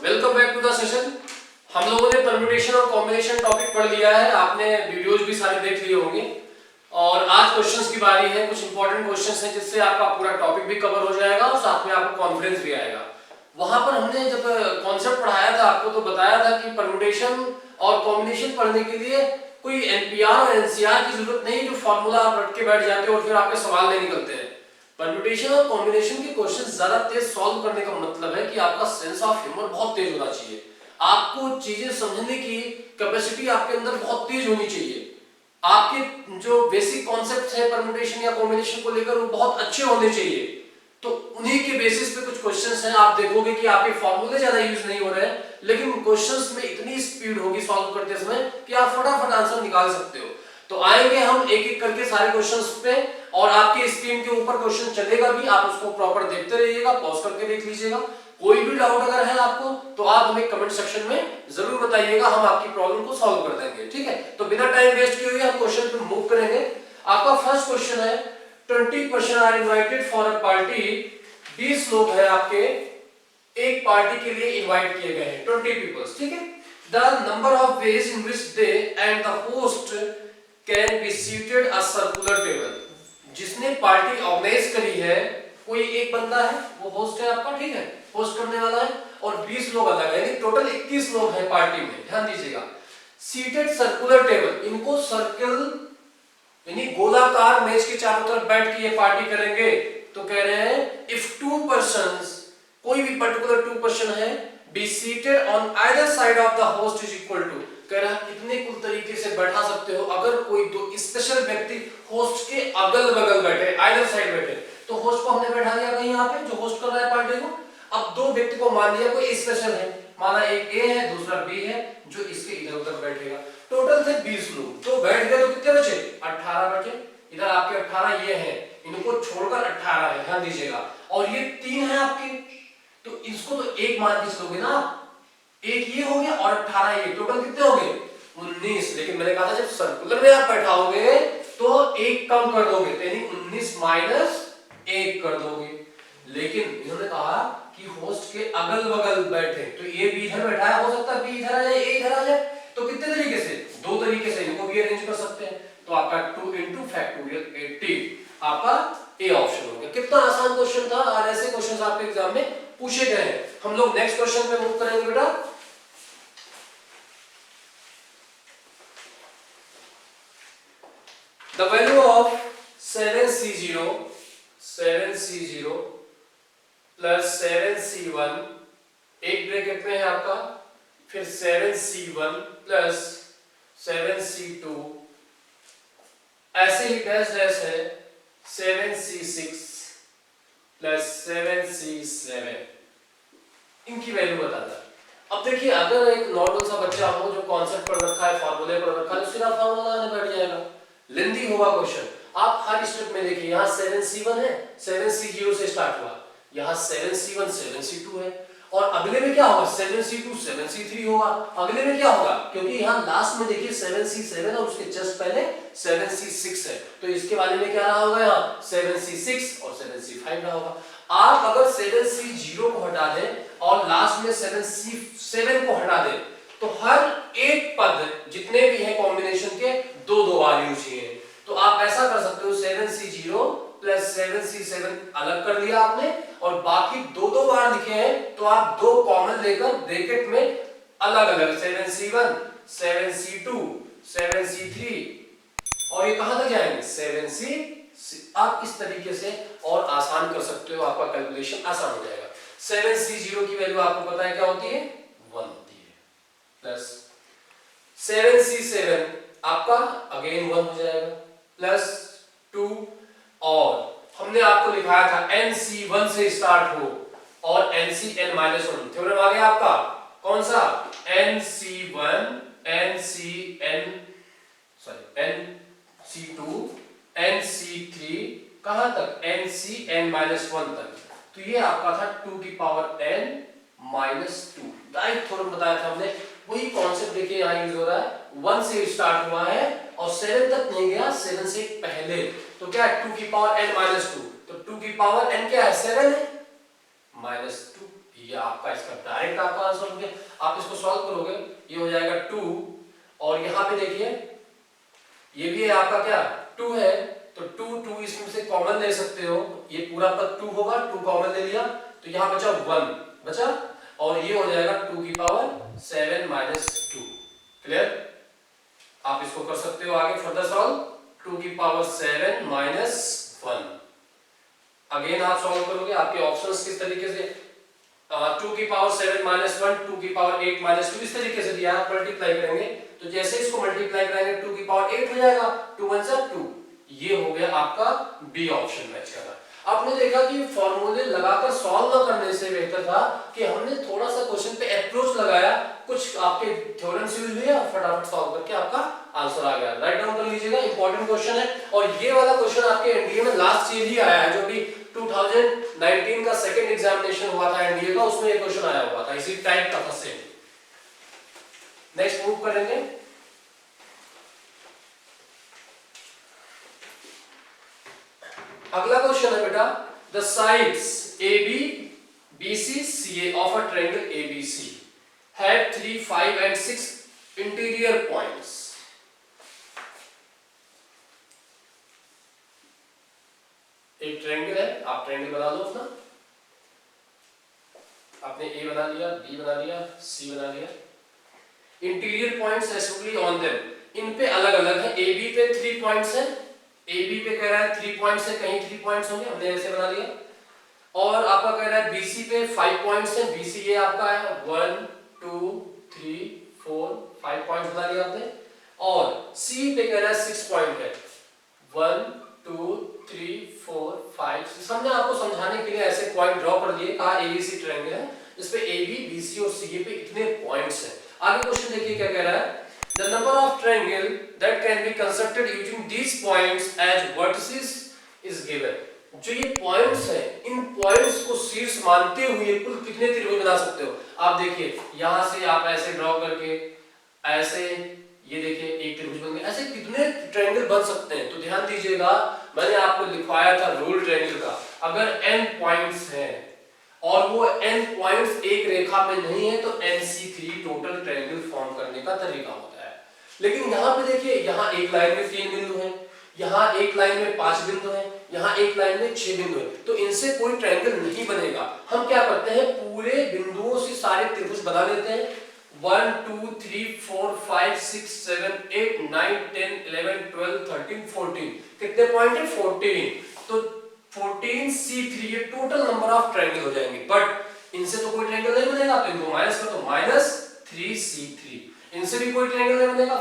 Welcome back to the session. हम लोगों ने परम्यूटेशन और कॉम्बिनेशन टॉपिक पढ़ लिया है, आपने वीडियोस भी सारे देख लिए होंगे और आज क्वेश्चंस की बारी है। कुछ इंपॉर्टेंट क्वेश्चंस हैं जिससे आपका पूरा टॉपिक भी कवर हो जाएगा और साथ में आपको कॉन्फिडेंस भी आएगा। वहां पर हमने जब कॉन्सेप्ट पढ़ाया था आपको तो बताया था कि परम्यूटेशन और कॉम्बिनेशन पढ़ने के लिए कोई एनपीआर और एनसीआर की जरूरत नहीं, जो फॉर्मूला आप रट के बैठ जाते हो और फिर आपके सवाल नहीं निकलते हैं। परम्यूटेशन और कॉम्बिनेशन के क्वेश्चन ज्यादा तेज सॉल्व करने का मतलब है कि आपका सेंस ऑफ ह्यूमर बहुत तेज होना चाहिए, आपको चीजें समझने की कैपेसिटी आपके अंदर बहुत तेज होनी चाहिए, आपके जो बेसिक कॉन्सेप्ट है परम्यूटेशन या कॉम्बिनेशन को लेकर वो बहुत अच्छे होने चाहिए। तो उन्हीं के बेसिस पे कुछ क्वेश्चंस हैं, आप देखोगे कि आपके फॉर्मूले ज्यादा यूज नहीं हो रहे हैं, लेकिन क्वेश्चंस में इतनी स्पीड होगी सॉल्व करते समय कि आप फटाफट आंसर निकाल सकते हो। तो आएंगे हम एक एक करके सारे क्वेश्चंस पे और आपके स्क्रीन के ऊपर क्वेश्चन चलेगा भी, आप उसको प्रॉपर देखते रहिएगा, पॉज करके देख लीजिएगा। कोई भी डाउट अगर है आपको तो आप हमें कमेंट सेक्शन में जरूर बताइएगा, हम आपकी प्रॉब्लम को सॉल्व कर देंगे, ठीक है। तो बिना टाइम वेस्ट किए हुए हम क्वेश्चन पे मूव करेंगे। आपका फर्स्ट क्वेश्चन है 20 person are invited for a party. 20 लोग हैं आपके एक पार्टी के लिए इनवाइट किए गए हैं, 20 पीपल्स, ठीक है। The number of ways in which they and the host can be seated a circular table. जिसने पार्टी ऑर्गेनाइज करी है कोई एक बंदा है, वो होस्ट है आपका, ठीक है, होस्ट करने वाला है, और 20 लोग अलग है, यानी टोटल 21 लोग हैं पार्टी में। ध्यान दीजिएगा, सीटेड सर्कुलर टेबल, इनको सर्कल यानी गोलाकार मेज के चारों तरफ बैठ के ये पार्टी करेंगे। तो कह रहे हैं इफ टू पर्सन्स, कोई भी पर्टिकुलर 2 पर्सन है, be seated on either side of the host is equal to, कह रहा है कितने कुल तरीके से बैठा सकते हो अगर कोई दो स्पेशल व्यक्ति होस्ट के अगल बगल बैठे, आइदर साइड बैठे। तो होस्ट को हमने बैठा दिया कहीं यहाँ पे, जो होस्ट कर रहा है पार्टी को। अब दो व्यक्ति को मान लिया कोई स्पेशल है, माना एक ए है दूसरा बी है, जो इसके इधर उधर बैठेगा। टोटल थे 20 लोग, तो बैठ गए तो कितने बचे? 18 बचे। इधर आपके 18 ये हैं, इनको छोड़कर 18 है, ध्यान दीजिएगा। और ये 3 है आपके, तो इसको तो एक मान के चलोगे ना, एक ये हो गया और 18 ये, टोटल कितने हो गए? 19। लेकिन मैंने कहा था जब सर्कुलर में आप बैठाओगे तो एक कम कर दोगे, यानी 19 माइनस 1 कर दोगे। लेकिन इन्होंने कहा कि होस्ट के अगल बगल बैठे, तो ये भी इधर बैठा है, हो सकता है बी इधर आ जाए, ए इधर आ जाए। तो कितने तरीके से? 2 तरीके से इनको भी अरेंज कर सकते हैं। तो आपका 2 into फैक्टोरियल 80 आपका ए ऑप्शन हो गया। कितना आसान क्वेश्चन था और ऐसे क्वेश्चंस आपके एग्जाम में पूछे गए हैं। हम लोग नेक्स्ट क्वेश्चन पे मूव करेंगे बेटा। The value of 7C0 plus 7C1 एक ब्रैकेट में है आपका, फिर 7C1 plus 7C2, ऐसे ही डैश डैश है 7C6 plus 7C7। इनकी वैल्यू बता दो। अब देखिए, अगर एक नॉर्मल सा बच्चा हो जो कॉन्सेप्ट पढ़ रखा है, फॉर्मूले पढ़ रखा है, तो सीधा फॉर्मूला लगाने बैठ जाएगा, लेंथी होगा क्वेश्चन। आप हर स्टेप में देखिए, यहाँ 7C1 है, 7C0 से स्टार्ट हुआ, यहाँ 7C1 7C2 है, और अगले में क्या होगा? 7C2 7C3 होगा। अगले में क्या होगा? क्योंकि यहाँ लास्ट में देखिए 7C7 और उसके जस्ट पहले 7C6 है, तो इसके वाले में क्या रहा होगा? यहाँ 7C6 और 7C5 रहा होगा। आप अगर 7C0 को हटा दें और लास्ट में 7C7 को हटा दें, तो हर एक पद जितने भी हैं कॉम्बिनेशन के 2-2 बार यूज किए हैं। तो आप ऐसा कर सकते हो, 7C0 प्लस 7C7 अलग कर लिया आपने, और बाकी 2-2 बार लिखे हैं, तो आप 2 कॉमन लेकर ब्रैकेट में अलग अलग 7C1 7C2 7C3, और ये कहां तक जाएंगे? 7C। आप इस तरीके से और आसान कर सकते हो, आपका कैलकुलेशन आसान हो जाएगा। 7C0 की वैल्यू आपको पता है क्या होती है? 1 होती है, प्लस 7C7 आपका अगेन 1 हो जाएगा, प्लस 2, और हमने आपको लिखाया था NC1 से स्टार्ट हो और NCN-1। थ्योरम आ गया आपका कौन सा? NC1 NC2 NC3 कहां तक? NCN-1 तक। तो ये आपका था 2 की पावर n-2। डायरेक्ट थ्योरम बताया था हमने, वही कॉन्सेप्ट देखिए यहाँ यूज हो रहा है। 1 से स्टार्ट हुआ है और 7 तक नहीं गया, 7 से पहले, तो क्या है? 2 की पावर n-2। तो 2 की पावर n क्या है? 7 है, -2 ये आपका इसका डायरेक्ट आपका आंसर हो गया। आप इसको सॉल्व करोगे, ये हो जाएगा 2, और यहाँ पे देखिए ये भी है आपका क्या 2 है, तो 2 इसमें से कॉमन ले सकते हो, ये पूरा पद 2 होगा, 2 कॉमन ले लिया तो यहाँ बचा 1 बचा, और ये हो जाएगा 2 की पावर 7 माइनस 2। क्लियर? आप इसको कर सकते हो आगे फर्दर सॉल्व, 2 की पावर 7 माइनस 1। अगेन आप सॉल्व करोगे, आपके ऑप्शंस किस तरीके से 2 की पावर 7 माइनस 1, 2 की पावर 8 माइनस 2 इस तरीके से दिया है, आप मल्टीप्लाई करेंगे तो जैसे इसको मल्टीप्लाई करेंगे 2 की पावर 8 हो जाएगा, 2 1 जा 2। ये हो गया आपका बी ऑप्शन मैच कर रहा है। आपने देखा कि फॉर्मूले लगाकर सॉल्व न करने से बेहतर था कि हमने थोड़ा सा क्वेश्चन पे अप्रोच लगाया, कुछ आपके थ्योरम्स यूज किए और फटाफट सॉल्व करके आपका आंसर आ गया। राइट डाउन कर लीजिएगा, इंपॉर्टेंट क्वेश्चन है, और ये वाला क्वेश्चन आपके एनडीए में लास्ट ईयर ही आया है, जो भी 2019 का सेकंड एग्जामिनेशन हुआ था एनडीए का, उसमें ये क्वेश्चन आया हुआ था, इसी टाइप का था सेम। नेक्स्ट मूव करेंगे। अगला क्वेश्चन है बेटा, the sides AB, BC, CA of a triangle ABC had 3, 5 and 6 interior points. एक ट्रायंगल है, आप ट्रायंगल बना लो अपना, आपने A बना लिया, B बना लिया, C बना लिया। Interior points respectively on them, इन पे अलग अलग है। AB पे 3 पॉइंट्स है, AB पे कह रहा है 3 पॉइंट्स है, कहीं 3 पॉइंट्स होंगे, हमने ऐसे बना लिया। और आपका कह रहा है BC पे 5 पॉइंट्स है, BC ये आपका है 1 2 3 4 5 पॉइंट्स बना लिया आपने। और C पे कह रहा है 6 पॉइंट है, 1 2 3 4 5 6। हमने आपको समझाने के लिए ऐसे पॉइंट ड्रॉ कर दिए, कहा ABC ट्रायंगल है, इस पे AB, BC और CA पे इतने पॉइंट्स हैं। आगे क्वेश्चन देखिए क्या कह रहा है, the number of triangle that can be constructed using these points as vertices is given। जो ये पॉइंट्स हैं, इन पॉइंट्स को शीर्ष मानते हुए कुल कितने त्रिभुज बना सकते हो। आप देखिए यहां से आप ऐसे ड्रॉ करके ऐसे, ये देखिए एक त्रिभुज बन गया, ऐसे कितने ट्रायंगल बन सकते हैं। तो ध्यान दीजिएगा, मैंने आपको लिखवाया था रूल ट्रायंगल का, अगर n पॉइंट्स हैं और वो n पॉइंट्स एक रेखा में नहीं है तो NC3 टोटल ट्रायंगल फॉर्म करने का तरीका होता है। लेकिन यहाँ पे देखिए, यहाँ एक लाइन में 3 बिंदु हैं, यहाँ एक लाइन में 5 बिंदु हैं, यहाँ एक लाइन में 6 बिंदु हैं, तो इनसे कोई ट्रायंगल नहीं बनेगा। हम क्या करते हैं, पूरे बिंदुओं से सारे त्रिभुज बना लेते हैं। 1 2 3 4 5 6 7 8 9 10 11 12 13 14 कितने पॉइंट है 14। तो 14C3 ये टोटल नंबर ऑफ ट्रायंगल हो जाएंगे, बट इनसे तो कोई ट्रायंगल नहीं बनेगा, तो इनको माइनस कर दो, -3C3। इनसे भी कोई ट्रायंगल नहीं बनेगा,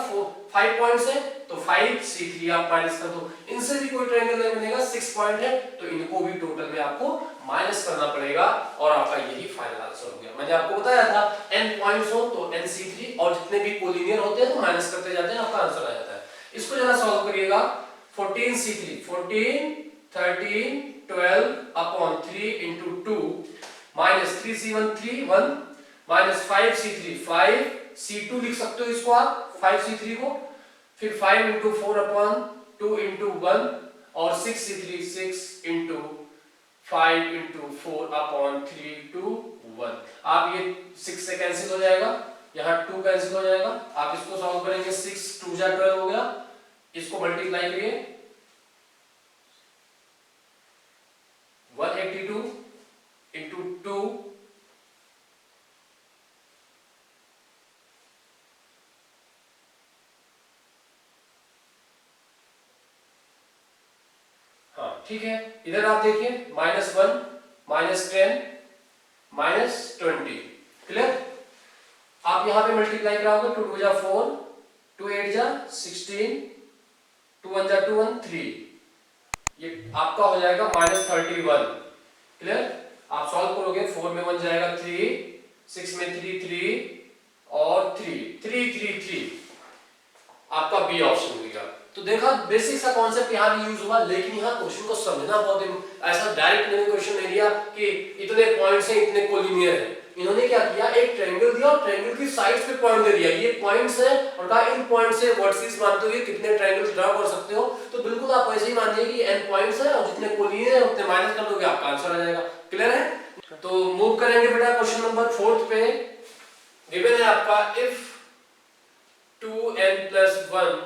5 पॉइंट्स है तो 5C3 आप माइनस कर दो। इनसे भी कोई ट्रायंगल नहीं बनेगा, 6 पॉइंट है तो इनको भी टोटल में आपको माइनस करना पड़ेगा, और आपका यही फाइनल आंसर हो गया। मैंने आपको बताया था n पॉइंट्स हो तो NC3, और जितने भी कोलिनियर होते हैं तो माइनस करते जाते हैं, आपका आंसर आ जाता है। इसको जरा सॉल्व करिएगा, 14C3 14 13 12 upon 3 into 2 minus 3C1 3 1 minus 5C3 5 C2 लिख सकते हो इसको आप 5C3 को, फिर 5 into 4 अपॉन 2 into 1 और 6C3 6 into 5 into 4 upon 3 to 1। आप ये 6 से कैंसिल हो जाएगा, यहाँ 2 कैंसिल हो जाएगा, आप इसको सॉल्व करेंगे, 6 2 जा 12 हो गया, इसको मल्टीप्लाई करिए 182 into 2 हाँ ठीक है। इधर आप देखिए -1 -10 -20 क्लियर। आप यहां पे मल्टीप्लाई कराओगे, 2 2 जा 4 2 8 जा 16 2 1 जा 2 1 3, ये आपका हो जाएगा -31 क्लियर। आप सॉल्व करोगे, 4 में 1 जाएगा 3 6 में 3 3 और 3 3 3 3, आपका बी ऑप्शन मिलेगा। तो देखा बेसिक सा कॉन्सेप्ट यहाँ भी यूज हुआ, लेकिन यहाँ क्वेश्चन को समझना बहुत, ऐसा डायरेक्ट मैंने क्वेश्चन नहीं दिया कि इतने पॉइंट्स हैं इतने कोलिनियर हैं। इन्होंने क्या किया, एक ट्रायंगल दिया और ट्रायंगल की साइड्स पे पॉइंट दे दिया, ये पॉइंट्स हैं, और कहा इन पॉइंट से वर्टिसेस मानते हुए कितने ट्रायंगल्स ड्रा कर सकते हो। तो बिल्कुल आप वैसे ही मानिए कि n पॉइंट्स हैं और जितने कोलिनियर हैं उतने माइनस कर दोगे, आपका आंसर आ जाएगा। क्लियर है। तो मूव करेंगे बेटा क्वेश्चन नंबर 4 पे। गिवन है आपका if 2n+1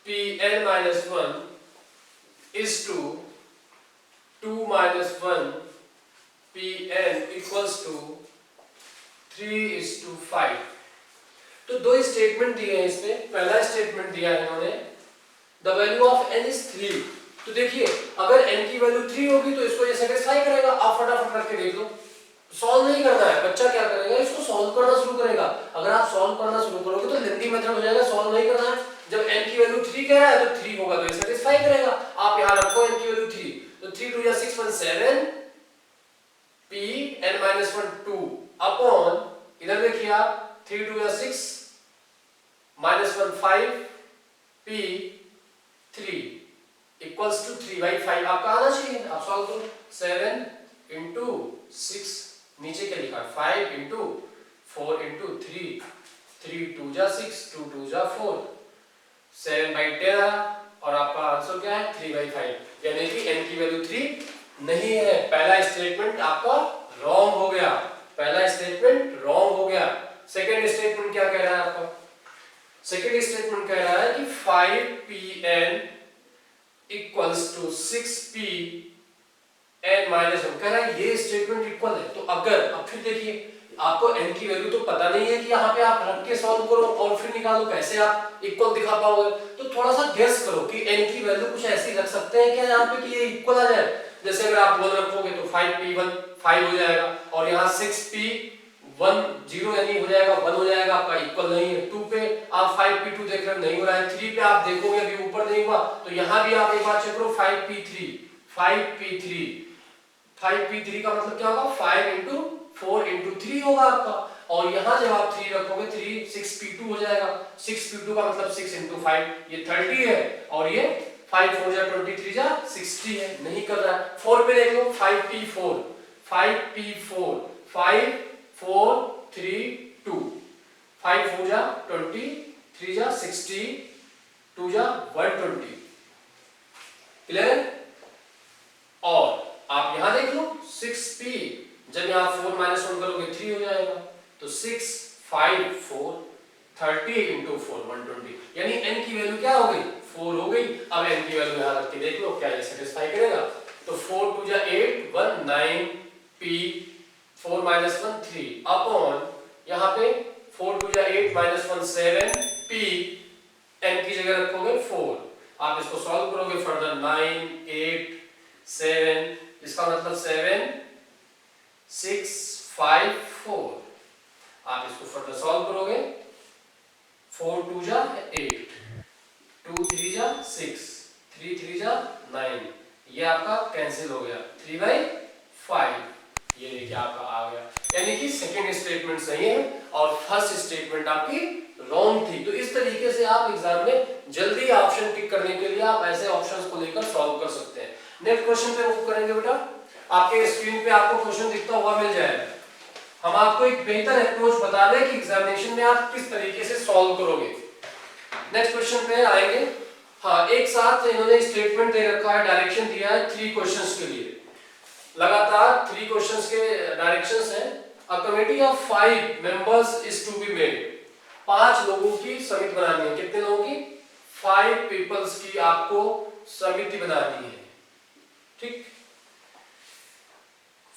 pn-1 is to 2-1 pn equals to 3:5। तो दो स्टेटमेंट दिए हैं इसमें। पहला स्टेटमेंट दिया है इन्होंने the value of n is 3। तो देखिए अगर n की वैल्यू 3 होगी तो इसको ये सेटिस्फाई करेगा। आप फटाफट रख के देख लो। सॉल्व नहीं करना है, बच्चा क्या करेगा, इसको सॉल्व करना शुरू करेगा। अगर आप सॉल्व करना शुरू करोगे तो लेंथी मेथड हो जाएगा, सॉल्व नहीं करना है। जब n की वैल्यू 3 कह रहा है तो 3 होगा तो ये सेटिस्फाई करेगा। आप यहां रखो n की वैल्यू 3, तो 3 2 या 6 1 7 p n-1 2 अपॉन इधर देखिए आप 3 2 या 6 -1 5 p 3 इक्वल्स टू 3/5 आपका आना चाहिए। आप सॉल्व करो। 7 into 6 नीचे क्या लिखा 5 into 4 into 3 3 2 जा 6 2 2 जा 4 7/10 और आपका आंसर क्या है 3/5। यानी कि n की वैल्यू 3 नहीं है। पहला स्टेटमेंट आपका रॉन्ग हो गया। पहला स्टेटमेंट रॉन्ग हो गया। सेकंड स्टेटमेंट क्या कह रहा है आपका? सेकंड स्टेटमेंट कह रहा है कि 5pn equals to 6p n-1 कह रहा है ये स्टेटमेंट इक्वल है। तो अगर अब फिर देखिए आपको n की वैल्यू तो पता नहीं है कि यहाँ पे आप रख के सॉल्व करो और फिर निकालो, कैसे आप इक्वल दिखा पाओगे? तो थोड़ा सा गेस करो कि n की वैल्यू कुछ ऐसी रख सकते हैं क्या यहाँ पे कि ये इक्वल आ जाए। जैसे अगर आप 1 रखोगे तो 5p1 5 हो जाएगा और यहाँ 6p1 0 यानी हो जाएगा 1 हो जाएगा, आपका इक्वल नहीं है। 2 पे आप 5p2 देख रहे हो नहीं हो रहा है। 3 पे आप देखोगे अभी ऊपर नहीं हुआ तो यहाँ भी आप एक बार चेक करो 5p3 5p3 का मतलब क्या होगा 5 into 4 into 3 होगा आपका। और यहाँ जब आप 3 रखोगे 3 6p2 हो जाएगा। 6p2 का मतलब 6 into 5 ये 30 है और ये 5 4 जा 23 जा 60 है। नहीं कर रहा है। 4 पे देख लो 5p4 5 4 3 2 5 4 जा 20 3 जा 60 2 जा 120 क्लियर। और आप यहां देख लो 6p जब यहां 4 -1 करोगे 3 हो जाएगा तो 6 5 4 30 into 4 120 यानी n की वैल्यू क्या हो गई 4 हो गई। अब n की वैल्यू यहां रख के देख लो क्या ये सेटिस्फाई करेगा। तो 4 2 जा 8 1 9 p 4 -1 3 अपॉन यहां पे 4 2 जा 8 -1 7 p n की जगह रखोगे 4। आप इसको सॉल्व करोगे फर्दर 9 8 7 इसका मतलब 7 6 5 4। आप इसको फर्दर सॉल्व करोगे 4 2 जा 8 2 3 जा 6 3 3 जा 9 ये आपका कैंसिल हो गया 3/5। ये देखिए आपका आ गया। यानी कि सेकंड स्टेटमेंट सही है और फर्स्ट स्टेटमेंट आपकी रॉन्ग थी। तो इस तरीके से आप एग्जाम में जल्दी ऑप्शन टिक करने के लिए आप ऐसे ऑप्शंस को लेकर सॉल्व कर सकते हैं। नेक्स्ट क्वेश्चन पे मूव करेंगे बेटा। आपके स्क्रीन पे आपको क्वेश्चन दिखता हुआ मिल जाएगा। हम आपको एक बेहतर अप्रोच बता रहे हैं कि एग्जामिनेशन में आप किस तरीके से सॉल्व करोगे। नेक्स्ट क्वेश्चन पे आएंगे। हाँ, एक साथ इन्होंने स्टेटमेंट दे रखा है, डायरेक्शन दिया है 3 क्वेश्चंस के लिए। लगातार 3 क्वेश्चंस के डायरेक्शंस हैं। A committee of 5 members is to be made. 5 लोगों की समिति बनानी है। कितने लोगों की? 5 पीपल्स की आपको समिति बनानी है। ठीक।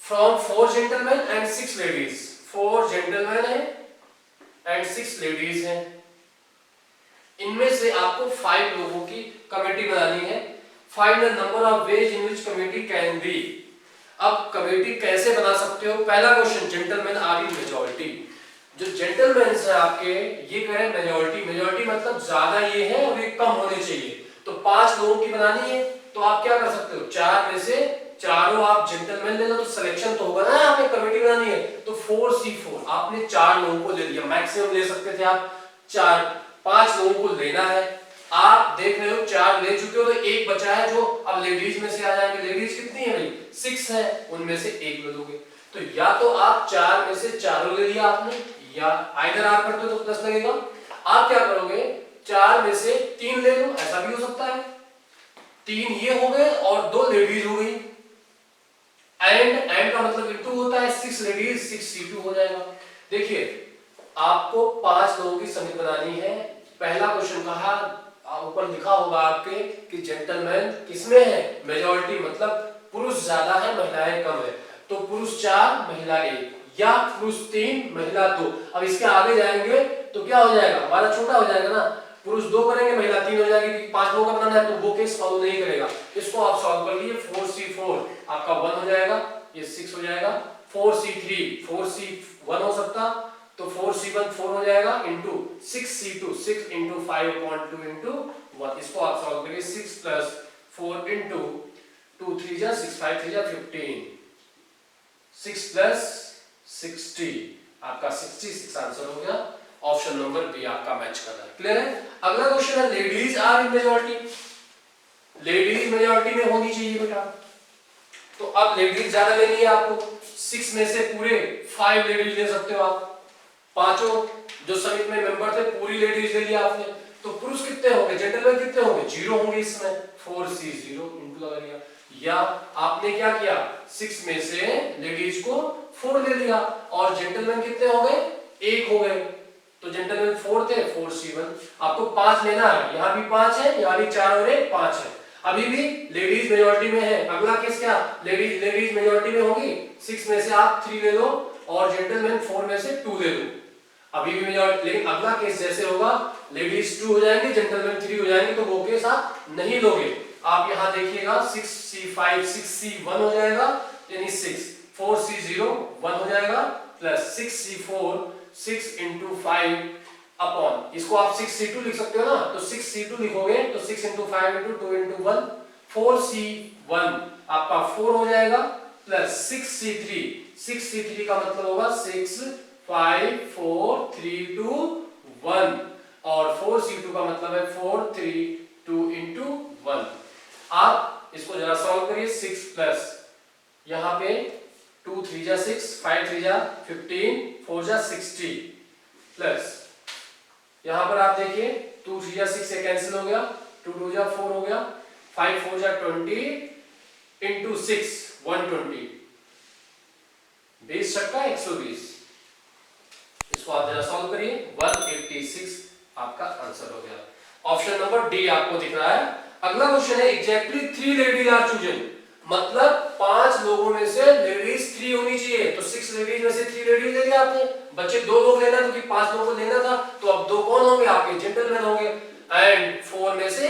From 4 gentleman and 6 ladies. 4 gentleman हैं एंड 6 लेडीज हैं। इनमें से आपको 5 लोगों की कमेटी बनानी है। Find the number of ways in which committee can be. अब कमेटी कैसे बना सकते हो? पहला question, gentleman are in majority. जो जेंटलमैन है आपके ये कह रहे हैं मेजॉरिटी। मेजॉरिटी मतलब ज्यादा ये है और ये कम होने चाहिए। तो 5 लोगों की बनानी है तो आप क्या कर सकते हो? 4 में से चारों आप जेंटलमैन ले लो तो सिलेक्शन तो होगा ना। आपने कमेटी बनानी है तो 4C4 आपने 4 लोगों को ले लिया। मैक्सिमम ले सकते थे आप 4। 5 लोगों को लेना है। आप देख रहे हो 4 ले चुके हो तो एक बचा है जो अब लेडीज में से आ जाएंगे। लेडीज कितनी है भाई? 6 है। उनमें से एक ले लोगे तो या तो आप 4 में से चारों ले लिया आपने, या आइदर आप करते हो तो 10 लगेगा। आप क्या करोगे? 4 में से 3 ले लो, ऐसा भी हो सकता है। 3 ये हो गए और 2 लेडीज हो गई। एंड का मतलब इनटू होता है, 6 लेडीज 6 C2 हो जाएगा। देखिए आपको 5 लोगों की समिति बनानी है। पहला क्वेश्चन कहा, ऊपर लिखा होगा आपके कि जेंटलमैन किसमें है, मेजॉरिटी, मतलब पुरुष ज्यादा है महिलाएं कम है। तो पुरुष 4 महिला 1, या पुरुष 3 महिला 2। अब इसके आगे जाएंगे तो क्या हो जाएगा, हमारा छोटा हो जाएगा ना, पुरुष 2 करेंगे महिला 3 हो जाएगी। 5 लोगों का बनाना है तो वो केस फॉलो नहीं करेगा। इसको आप सॉल्व कर लीजिए, 4C4 आपका 1 हो जाएगा, ये 6 हो जाएगा। 4C3 4C1 हो सकता, तो 4C1 4 हो जाएगा, इंटू 6C2 6 इंटू 5/2 इंटू 1। इसको आप सॉल्व करिए, 6 प्लस 4 इंटू 2 3 जा 6 5 3 जा 15, 6 प्लस 60, आपका 66 आंसर हो गया। ऑप्शन नंबर बी आपका मैच कर रहा है। क्लियर है। अगला क्वेश्चन है, ladies are in majority, ladies majority में होनी चाहिए बेटा। तो अब लेडीज ज्यादा लेनी है आपको, 6 में से पूरे 5 लेडीज ले सकते हो आप। पांचों जो समिति में मेंबर थे पूरी लेडीज ले लिया आपने, तो पुरुष कितने होंगे, जेंटलमैन कितने होंगे, 0 होंगे इसमें, 4C0 इंटू लगा लिया। या आपने क्या किया, 6 में से लेडीज को 4 ले लिया, और जेंटलमैन कितने हो गए, 1 हो गए, तो जेंटलमैन 4 थे, 4C1। आपको 5 लेना है, यहाँ भी 5 है, यहाँ भी 4 और 1 5 है। अभी भी लेडीज मेजॉरिटी में है। अगला केस क्या, लेडीज मेजॉरिटी में होगी, 6 में से आप 3 ले लो और जेंटलमैन 4 में से 2 ले लो, अभी भी मेजॉरिटी। लेकिन अगला केस जैसे होगा, लेडीज 2 हो जाएंगे, जेंटलमैन 3 हो जाएंगे, तो वो केस आप नहीं लोगे। आप यहाँ देखिएगा, 6C5 6C1 हो जाएगा, यानी 6, 4C0 1 हो जाएगा, प्लस 6C4 6 इंटू 5 अपॉन, इसको आप 6C2 लिख सकते हो ना, तो 6C2 लिखोगे तो 6 इंटू 5 इंटू 2 इंटू 1, 4C1 आपका 4 हो जाएगा, प्लस 6C3, 6C3 का मतलब होगा 6 5 4 3 2 1, और 4C2 का मतलब है 4 3 2 इंटू 1। आप इसको जरा सॉल्व करिए, 6 प्लस यहाँ पे 2 3 जा 6 5 3 जा 15 4 जा 60, प्लस यहाँ पर आप देखिए 2 3 जा 6 से कैंसिल हो गया, 2 2 जा 4 हो गया, 5 4 जा 20 इंटू 6 120, 20 छक्का 120। इसको आप जरा सॉल्व करिए, 186 आपका आंसर हो गया। ऑप्शन नंबर डी आपको दिख रहा है। अगला क्वेश्चन है, एग्जैक्टली 3 लेडीज आर चूजन, मतलब 5 लोगों में से लेडीज 3 होनी चाहिए, तो 6 लेडीज में से 3 लेडीज ले लिया आपने, बच्चे 2 लोग लेना, क्योंकि 5 लोगों को लेना था, तो अब 2 कौन होंगे, आपके जेंटलमैन होंगे, एंड 4 में से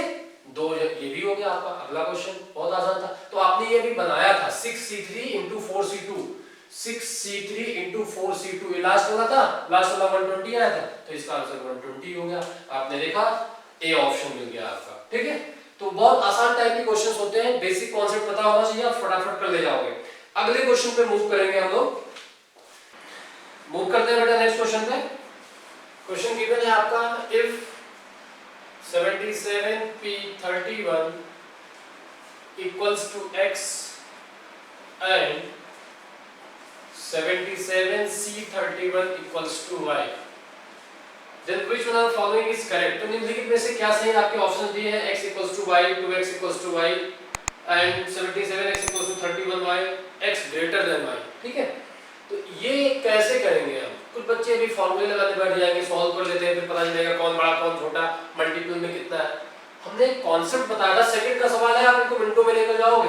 2 ये भी हो गया आपका। अगला क्वेश्चन बहुत आसान था, तो आपने ये भी बनाया था, 6C3 into 4C2, 6C3 into 4C2, ये लास्ट वाला था, लास्ट वाला 120 आया था, तो इसका आंसर 120 हो गया। आपने देखा, ए ऑप्शन मिल गया आपका। ठीक है, तो बहुत आसान टाइप के क्वेश्चंस होते हैं, बेसिक कॉन्सेप्ट पता होना चाहिए, आप फटाफट कर ले जाओगे। अगले क्वेश्चन पे मूव करेंगे हम लोग, मूव करते हैं बेटा नेक्स्ट क्वेश्चन पे। क्वेश्चन गिवन है आपका, if 77P31 equals to x and 77C31 equals to y, then which one of the following is correct? तो निम्नलिखित में से क्या सही है, आपके ऑप्शंस दिए हैं, x equals to y, 2x equals to y and 77x equals to 31y, x greater than y। ठीक है, तो ये कैसे करेंगे हम, कुछ बच्चे भी फॉर्मूले लगाने बैठ जाएंगे, सॉल्व कर लेते हैं, फिर पता चलेगा कौन बड़ा कौन छोटा, मल्टीपल में कितना है। हमने कॉन्सेप्ट बताया था, सेकंड का सवाल है, आप इनको मिनटों में लेकर जाओगे,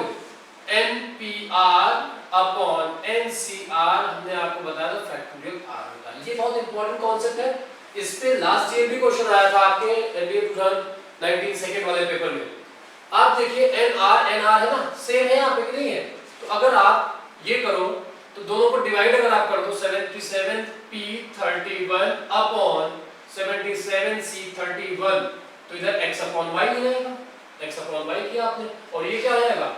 NPR अपॉन NCR, हमने आपको बताया था फैक्टोरियल r का, ये बहुत इंपॉर्टेंट कॉन्सेप्ट है। इस पे लास्ट ईयर भी क्वेश्चन आया था आपके एनडीए 2019 सेकंड वाले पेपर में। आप देखिए NR NR है ना, सेम है यहाँ पे कि नहीं है, तो अगर आप ये करो तो दोनों को डिवाइड अगर आप कर दो, 77P31 अपॉन 77C31, तो इधर x अपॉन y हो जाएगा, x अपॉन y किया आपने, और ये क्या हो जाएगा,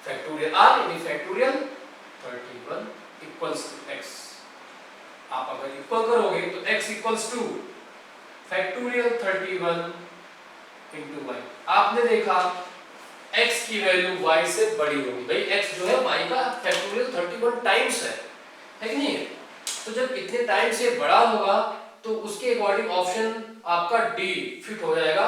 फैक्टोरियल r यानी फैक्टोरियल 31 इक्वल्स टू x। आप अगर इक्वल करोगे तो x equals two factorial 31 into y। आपने देखा x की वैल्यू y से बड़ी होगी, भाई x जो है y का फैक्टोरियल 31 टाइम्स है कि नहीं है, तो जब इतने टाइम से बड़ा होगा तो उसके अकॉर्डिंग ऑप्शन आपका डी फिट हो जाएगा,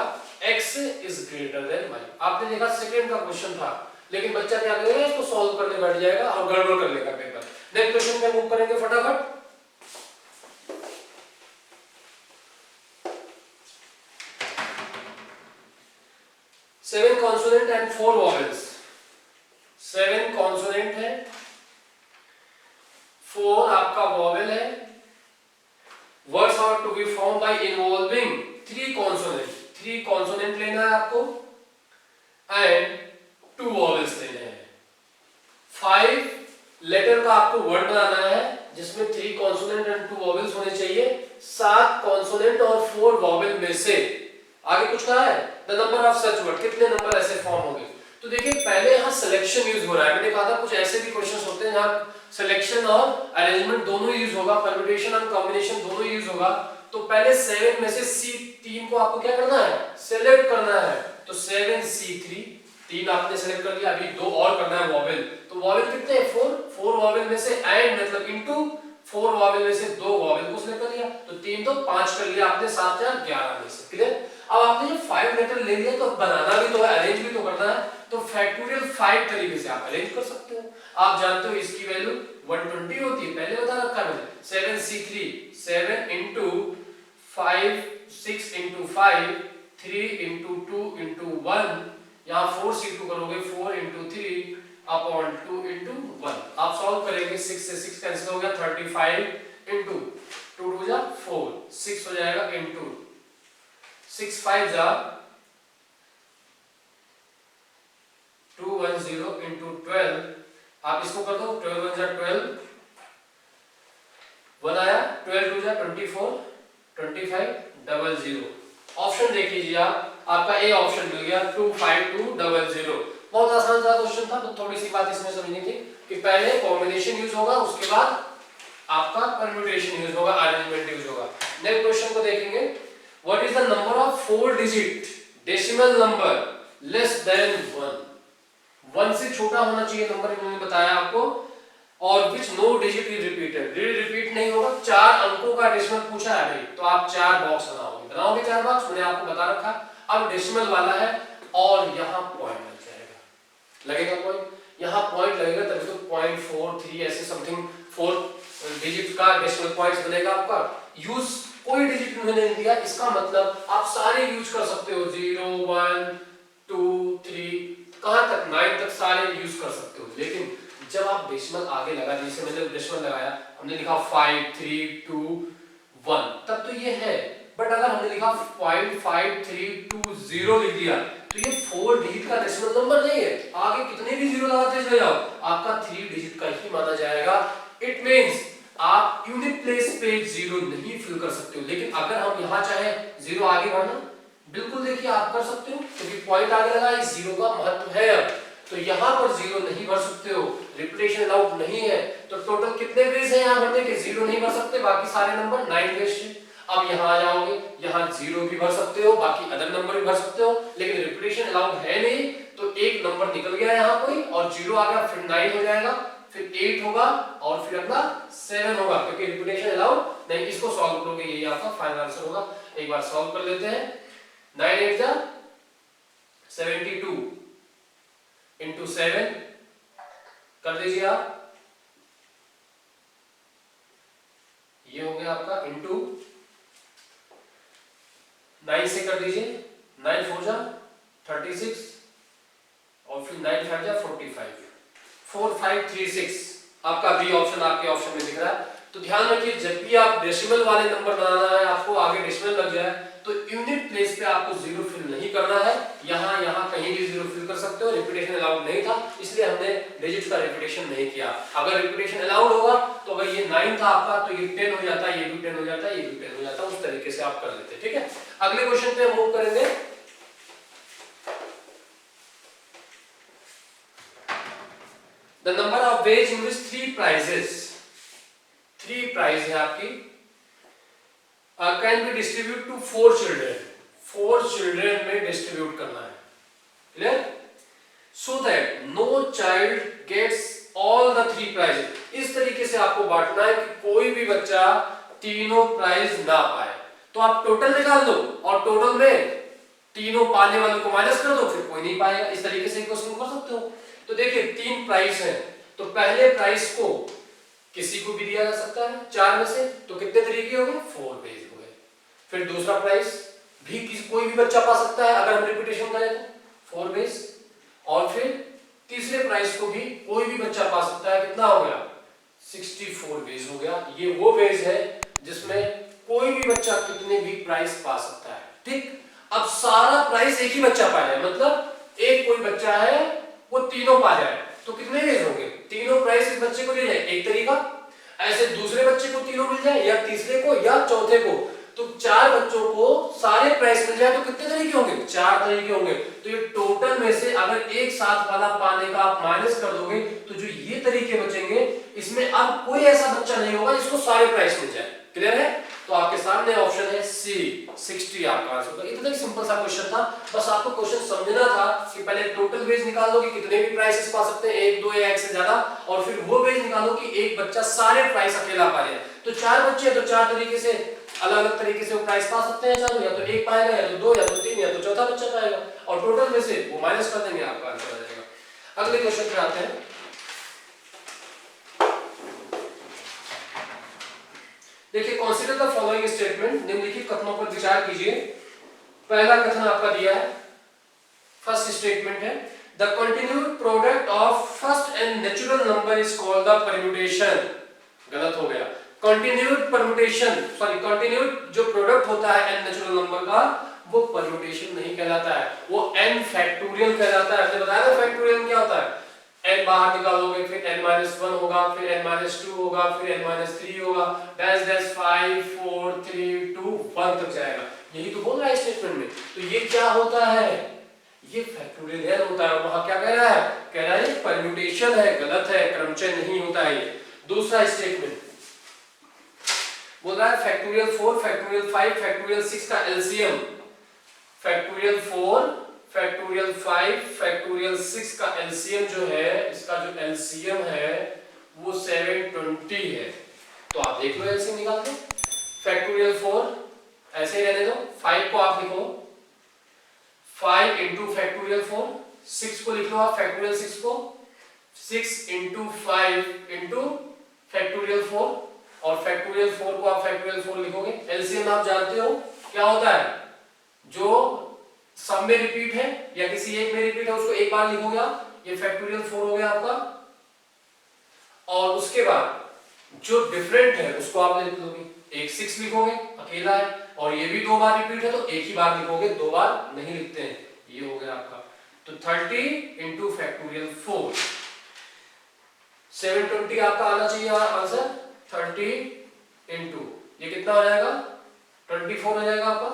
x is greater than y। आपने देखा सेकंड का क्वेश्चन था लेकिन बच्चा क्या करेगा, इसको सॉल्व करने बैठ जाएगा और गड़बड़ कर लेगा पेपर। नेक्स्ट क्वेश्चन पे मूव करेंगे फटाफट। Seven consonant and 4 vowels. 7 consonant है, 4 आपका वॉवेल है। Words are to be form by involving 3 consonant. 3 consonant लेना है आपको एंड 2 वॉवेल्स लेने हैं। 5 लेटर का आपको वर्ड बनाना है जिसमें 3 कॉन्सोनेंट एंड 2 वॉवेल्स होने चाहिए। 7 कॉन्सोनेंट और 4 वॉवेल में से आगे कुछ कहा है, the number of such word, कितने नंबर ऐसे फॉर्म होंगे। तो देखिए पहले यहाँ सिलेक्शन यूज हो रहा है। मैंने कहा था कुछ ऐसे भी क्वेश्चंस होते हैं जहाँ सिलेक्शन और अरेंजमेंट दोनों यूज होगा, परम्यूटेशन और कॉम्बिनेशन दोनों यूज होगा। तो पहले 7 में से C3 को आपको क्या करना है, सिलेक्ट करना है। तो 7C3, 3 आपने सिलेक्ट कर लिया, अभी 2 और करना है वॉवेल। तो वॉवेल कितने हैं, 4 वॉवेल में से एंड मतलब इनटू 4 वॉवेल में से 2 वॉवेल को सिलेक्ट कर लिया। तो 3 तो 5 कर लिया आपने, 7 या 11 में से। क्लियर। अब आपने जब 5 लेटर ले लिया तो बनाना भी तो है, अरेंज भी तो करना है। तो फैक्टोरियल 5 तरीके से आप अरेंज कर सकते हो। आप जानते हो इसकी वैल्यू 120 होती है, पहले बता रखा है मैंने। 7C3 7 into 5 6 into 5 3 into 2 into 1, यहाँ 4C2 करोगे 4 into 3 अपॉन 2 into 1। आप सॉल्व करेंगे, 6 से 6 कैंसिल हो गया, 35 into 2 2 जा 4, 6 हो जाएगा into 6 5 जा 210 into 12। आप इसको कर दो, 12 1 जा 12, 1 आया, 12 2 जा 24, 25 00। ऑप्शन देख लीजिए आप, आपका ए ऑप्शन मिल गया 25200। बहुत आसान सा क्वेश्चन था। तो थोड़ी सी बात इसमें समझनी थी कि पहले कॉम्बिनेशन यूज होगा, उसके बाद आपका परम्यूटेशन यूज होगा, अरेंजमेंट यूज होगा। नेक्स्ट क्वेश्चन को देखेंगे। What is the number of 4 digit decimal number less than 1। 1 से छोटा होना चाहिए नंबर, इन्होंने बताया आपको। और which no digit is repeated, repeat नहीं होगा। 4 अंकों का डेसिमल पूछा है भाई, तो आप 4 बॉक्स बनाओगे 4 बॉक्स, मैंने आपको बता रखा। अब डेसिमल वाला है और यहाँ पॉइंट लग जाएगा, लगेगा पॉइंट, यहाँ पॉइंट लगेगा तभी तो 0.43 ऐसे समथिंग 4 डिजिट का डेसिमल पॉइंट्स बनेगा आपका। यूज कोई डिजिट उन्होंने नहीं दिया, इसका मतलब आप सारे यूज कर सकते हो, 0 1 2 3 कहां तक 9 तक सारे यूज कर सकते हो। लेकिन जब आप डेसिमल आगे लगा, जैसे मैंने डेसिमल लगाया, हमने लिखा 5 3 2 1, तब तो ये है। बट अगर हमने लिखा 0.5320 लिख दिया तो ये 4 डिजिट का डेसिमल नंबर नहीं है। आगे कितने भी जीरो लगाते चले जाओ, आपका 3 डिजिट का ही माना जाएगा। इट मींस आप यूनिट प्लेस पे 0 नहीं फिल कर सकते हो। लेकिन अगर हम यहाँ चाहे 0 आगे भरना, बिल्कुल देखिए आप कर सकते हो, क्योंकि पॉइंट आगे लगा, इस 0 का महत्व है। अब तो यहाँ पर 0 नहीं भर सकते हो, रिपीटेशन अलाउड नहीं है। तो टोटल कितने वेज हैं यहाँ भरने के, 0 नहीं भर सकते, बाकी सारे नंबर 9 वेज है। अब यहाँ आ जाओगे, यहाँ 0 भी भर सकते हो, बाकी अदर नंबर भी भर सकते हो, लेकिन रिपीटेशन अलाउड है नहीं। तो एक नंबर निकल गया यहाँ कोई, और 0 आ गया, फिर 9 हो जाएगा, फिर 8 होगा, और फिर अगला 7 होगा, क्योंकि रिपीटेशन अलाउड नहीं। इसको सॉल्व करोगे, यही आपका फाइनल आंसर होगा। एक बार सॉल्व कर लेते हैं। 9 8 जा 72 into 7 कर दीजिए आप, ये हो गया आपका, इंटू 9 से कर दीजिए, 9 4 जा 36, और फिर 9 5 जा 45, 4 5 3 6 आपका बी ऑप्शन आपके ऑप्शन में दिख रहा है। तो ध्यान रखिए, जब भी आप डेसिमल वाले नंबर बनाना है, आपको आगे डेसिमल लग जाए, तो यूनिट प्लेस पे आपको 0 फिल नहीं करना है। यहाँ कहीं भी 0 फिल कर सकते हो, रिपीटेशन अलाउड नहीं था, इसलिए हमने डिजिट का रिपीटेशन नहीं किया। अगर रिपीटेशन अलाउड होगा तो अगर ये 9 था आपका, तो ये 10 हो जाता, ये भी 10 हो जाता, ये भी 10 हो जाता, उस तरीके से आप कर लेते। ठीक है, अगले क्वेश्चन पे मूव करेंगे। The number of ways in which 3 prizes, 3 prize है आपकी, can be distribute to 4 children, 4 children में डिस्ट्रीब्यूट करना है। Clear? So that no child gets all the 3 prizes. इस तरीके से आपको बांटना है कि कोई भी बच्चा तीनों प्राइज ना पाए। तो आप टोटल निकाल दो और टोटल में तीनों पाने वालों को माइनस कर दो, फिर कोई नहीं पाएगा। इस तरीके से क्वेश्चन कर सकते हो। तो देखिए 3 प्राइस है, तो पहले प्राइस को किसी को भी दिया जा सकता है 4 में से, तो कितने तरीके हो गए? 4 वेज हो गए। फिर दूसरा प्राइस भी कोई भी बच्चा पा सकता है अगर हम रिपीटेशन करें तो 4 वेज, और फिर तीसरे प्राइस को भी कोई भी बच्चा पा सकता है, कितना हो गया? 64 वेज हो गया। ये वो वेज है जिसमें कोई भी बच्चा कितने भी प्राइस पा सकता है। ठीक, अब सारा प्राइस एक ही बच्चा पा जाए, मतलब एक कोई बच्चा है वो तीनों पा जाए, तो कितने वेज होंगे? तीनों प्राइस इस बच्चे को ले जाए, एक तरीका। ऐसे दूसरे बच्चे को तीनों मिल जाए, या तीसरे को या चौथे को, तो 4 बच्चों को सारे प्राइस मिल जाए तो कितने तरीके होंगे? 4 तरीके होंगे। तो ये टोटल में से अगर एक साथ वाला पाने का आप माइनस कर दोगे तो जो ये तरीके बचेंगे, इसमें अब कोई ऐसा बच्चा नहीं होगा जिसको सारे प्राइस मिल जाए। क्लियर है? तो आपके सामने ऑप्शन है सी, 60 आपका आंसर होगा। इतना ही सिंपल सा क्वेश्चन था, बस आपको क्वेश्चन समझना था कि पहले टोटल वेज निकाल दो कि कितने भी प्राइसेस पा सकते हैं, 1 2 या 1 से ज्यादा, और फिर वो वेज निकालो कि एक बच्चा सारे प्राइस अकेला पा जाए। तो 4 बच्चे तो 4 तरीके से अलग अलग तरीके से वो प्राइस पा सकते हैं चारों, या तो एक पाएगा, या तो 2, या तो 3, या तो चौथा बच्चा पाएगा, और टोटल में से वो माइनस कर देंगे, आपका आंसर आ जाएगा। अगले क्वेश्चन पे आते हैं। देखिए, कंसीडर द फॉलोइंग स्टेटमेंट, निम्नलिखित कथनों पर विचार कीजिए। पहला कथन आपका दिया है, फर्स्ट स्टेटमेंट है, the continued product of first and natural number is called the permutation. गलत हो गया। कंटिन्यूड परम्यूटेशन, सॉरी, कंटिन्यूड जो प्रोडक्ट होता है एन नेचुरल नंबर का, वो परम्यूटेशन नहीं कहलाता है, वो एन फैक्टोरियल कहलाता है। हमने बताया था फैक्टोरियल क्या होता है, n बाहर निकालोगे, फिर n-1 होगा, फिर n-2 होगा, फिर n-3 होगा, डैश डैश 5 4 3 2 1 तक जाएगा। यही तो बोल रहा है स्टेटमेंट में। तो ये क्या होता है? ये फैक्टोरियल होता है। वहां क्या कह रहा है? कह रहा है परम्यूटेशन है, गलत है, क्रमचय नहीं होता है ये। दूसरा स्टेटमेंट बोल रहा है फैक्टोरियल 4, फैक्टोरियल 5, फैक्टोरियल 6 का एलसीएम, फैक्टोरियल 4, फैक्टोरियल 5, फैक्टोरियल 6 का एलसीएम जो है, इसका जो एलसीएम है वो 720 है। तो आप देख लो एलसीएम निकाल दो। फैक्टोरियल 4 ऐसे ही रहने दो, 5 को आप लिखो 5 इंटू फैक्टोरियल 4, 6 को लिख लो आप फैक्टोरियल 6 को 6 इंटू 5 इंटू फैक्टोरियल 4, और फैक्टोरियल 4 को आप फैक्टोरियल 4 लिखोगे। एलसीएम आप जानते हो क्या होता है, जो सब में रिपीट है या किसी एक में रिपीट है उसको एक बार लिखोगे आप, ये फैक्टोरियल 4 हो गया आपका। और उसके बाद जो डिफरेंट है उसको आप लिख लोगे, एक 6 लिखोगे अकेला है, और ये भी 2 बार रिपीट है तो एक ही बार लिखोगे, 2 बार नहीं लिखते हैं। ये हो गया आपका। तो 30 इंटू फैक्टोरियल 4, 720 आपका आना चाहिए आंसर। 30 इंटू ये कितना हो जाएगा? 24 हो जाएगा आपका।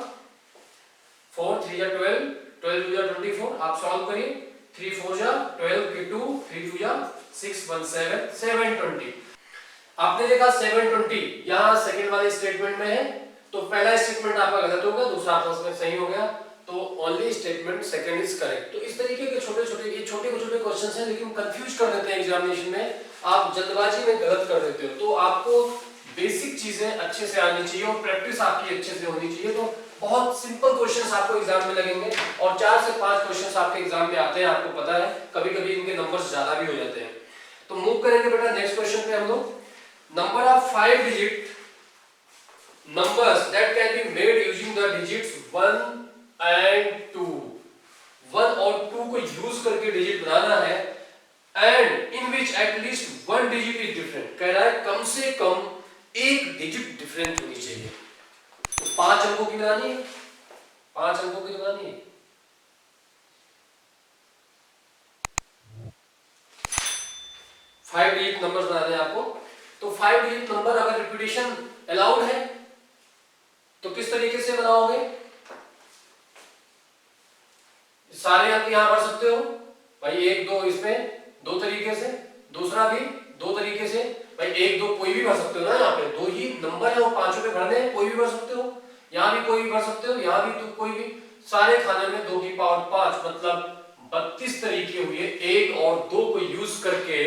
4 3 या 12, 12 2 या 24, आप सॉल्व करिए। 3 4 जा 12 के 2, 3 2 जा 6 1 7, 720। आपने देखा 720 यहाँ सेकंड वाले स्टेटमेंट में है, तो पहला स्टेटमेंट आपका गलत हो गया, दूसरा आपका सही हो गया, तो only statement second is correct. तो इस तरीके के छोटे छोटे क्वेश्चंस हैं, लेकिन कंफ्यूज कर देते हैं एग्जामिनेशन में, आप जल्दबाजी में गलत कर देते हो। तो आपको बेसिक चीजें अच्छे से आनी चाहिए और प्रैक्टिस आपकी अच्छे से होनी चाहिए। तो बहुत सिंपल क्वेश्चंस आपको एग्जाम में लगेंगे, और 4 से 5 क्वेश्चंस आपके एग्जाम में आते हैं, आपको पता है, कभी-कभी इनके नंबर्स ज्यादा भी हो जाते हैं। तो मूव करेंगे बेटा नेक्स्ट क्वेश्चन पे हम लोग। Number of 5 digit numbers that can be made using the digits 1 and 2, 1 और 2 को यूज करके डिजिट बनाना है, and in which at least one digit is different। कह रहा है कम से कम एक डिजिट डिफरेंट होनी चाहिए। तो 5 अंकों की बनानी है, 5 अंकों की बनानी है। 5 डिजिट नंबर्स बनाने हैं आपको। तो 5 डिजिट नंबर अगर रिपीटेशन अलाउड है तो किस तरीके से बनाओगे? सारे अंक यहां भर सकते हो भाई, 1 2 इसमें 2 तरीके से, दूसरा भी 2 तरीके से भाई, 1 2 कोई भी भर सकते हो ना, यहाँ पे 2 ही नंबर है वो 5 पे भरने हैं, कोई भी भर सकते हो, यहाँ भी कोई भी भर सकते हो, यहाँ भी तो कोई भी, सारे खाने में 2 की पावर 5 मतलब 32 तरीके हुए। 1 और 2 को यूज करके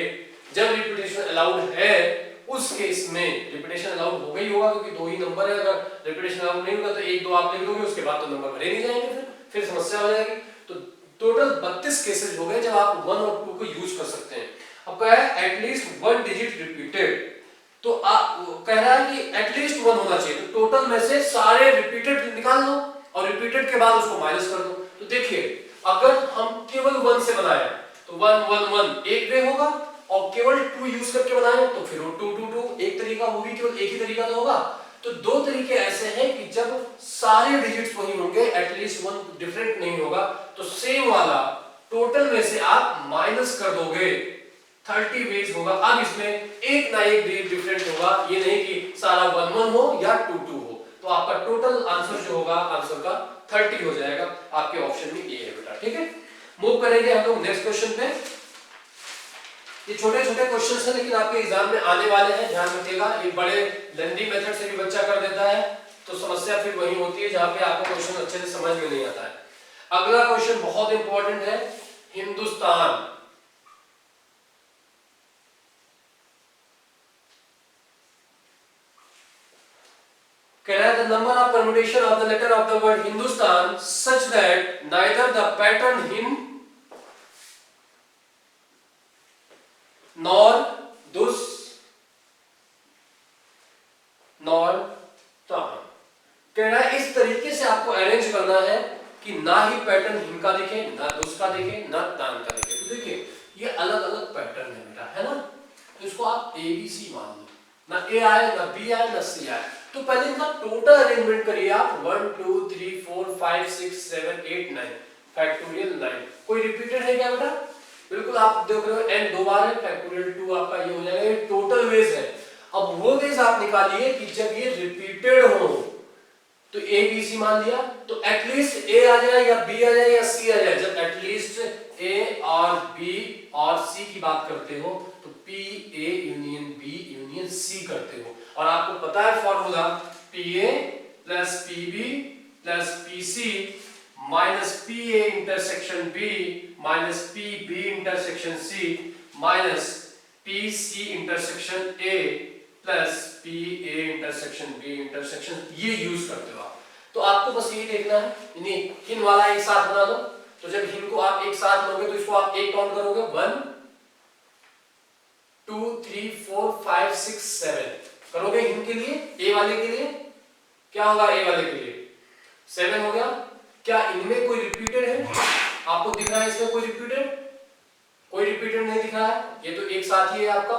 जब रिपीटेशन अलाउड है उस केस में रिपीटेशन अलाउड हो गई होगा, क्योंकि 2 ही नंबर है, अगर रिपीटेशन अलाउड नहीं होगा तो 1 2 आप लिख दोगे, उसके बाद तो नंबर भरे नहीं जाएंगे, फिर समस्या हो जाएगी। तो टोटल 32 केसेस हो गए जब आप 1 और 2 को यूज कर सकते हैं। अब कह रहा है एटलीस्ट 1 डिजिट रिपीटेड, तो आप कह रहा है कि एटलीस्ट 1 होना चाहिए, तो टोटल में से सारे रिपीटेड निकाल लो और रिपीटेड के बाद उसको माइनस कर दो। तो देखिए अगर हम केवल 1 से बनाए तो 1 1 1 एक वे होगा, और केवल 2 यूज करके बनाए तो फिर वो 2 2 2 एक तरीका, वो भी केवल एक ही तरीका तो होगा। तो दो तरीके ऐसे हैं कि जब सारे डिजिट्स वही होंगे, एटलीस्ट 1 डिफरेंट नहीं होगा, तो सेम वाला टोटल में से आप माइनस कर दोगे, 30 वेज होगा। अब इसमें एक ना एक डिजिट डिफरेंट होगा, ये नहीं कि सारा 1 1 हो या 2 2 हो। तो आपका टोटल आंसर जो होगा आंसर का 30 हो जाएगा। आपके ऑप्शन में ए है बेटा, ठीक है। मूव करेंगे हम लोग नेक्स्ट क्वेश्चन पे। ये छोटे छोटे क्वेश्चंस हैं लेकिन आपके एग्जाम में आने वाले हैं, ध्यान रखिएगा। ये बड़े लेंदी मेथड से भी बच्चा कर देता है तो समस्या फिर वही होती है जहां पे आपको क्वेश्चन अच्छे से समझ में नहीं आता है। अगला क्वेश्चन बहुत इंपॉर्टेंट है, हिंदुस्तान। कह रहा है the number of permutation of the letter of the word Hindustan such that neither the pattern Hind nor दुस नॉर तान। कह रहा है इस तरीके से आपको अरेंज करना है कि ना ही पैटर्न हिंद का दिखे, ना दुस का दिखे, ना तान का दिखे। तो देखिए ये अलग अलग पैटर्न है बेटा, है ना। तो इसको आप ए बी सी मान लो, ना ए आए ना बी आए ना सी आए। तो पहले इनका टोटल अरेंजमेंट करिए आप, 1 2 3 4 5 6 7 8 9 फैक्टोरियल 9। कोई रिपीटेड है क्या बेटा? बिल्कुल, आप देख रहे हो n 2 बार है, फैक्टोरियल 2 आपका ये हो जाएगा, ये टोटल वेज है। अब वो वेज आप निकालिए कि जब ये रिपीटेड हो तो ए बी सी मान लिया, तो एटलीस्ट ए आ जाए या बी आ जाए या सी आ जाए। जब एटलीस्ट ए और बी और सी की बात करते हो तो P A union B union C करते हो। और आपको पता है formula, P A plus P B plus P C minus P A intersection B minus P B intersection C minus P C intersection A plus P A intersection B intersection, ये use करते हो आप। तो आपको बस ये देखना है, यानी हिन वाला एक साथ बना दो। तो जब हिन को आप एक साथ लोगे तो इसको आप एक काउंट करोगे, 1 2 3 4 5 6 7 करोगे हिन के लिए। ए वाले के लिए क्या होगा? ए वाले के लिए 7 हो गया। क्या इनमें कोई रिपीटेड है? आपको दिख रहा है इसमें कोई रिपीटेड? कोई रिपीटेड नहीं दिख रहा है, ये तो एक साथ ही है आपका।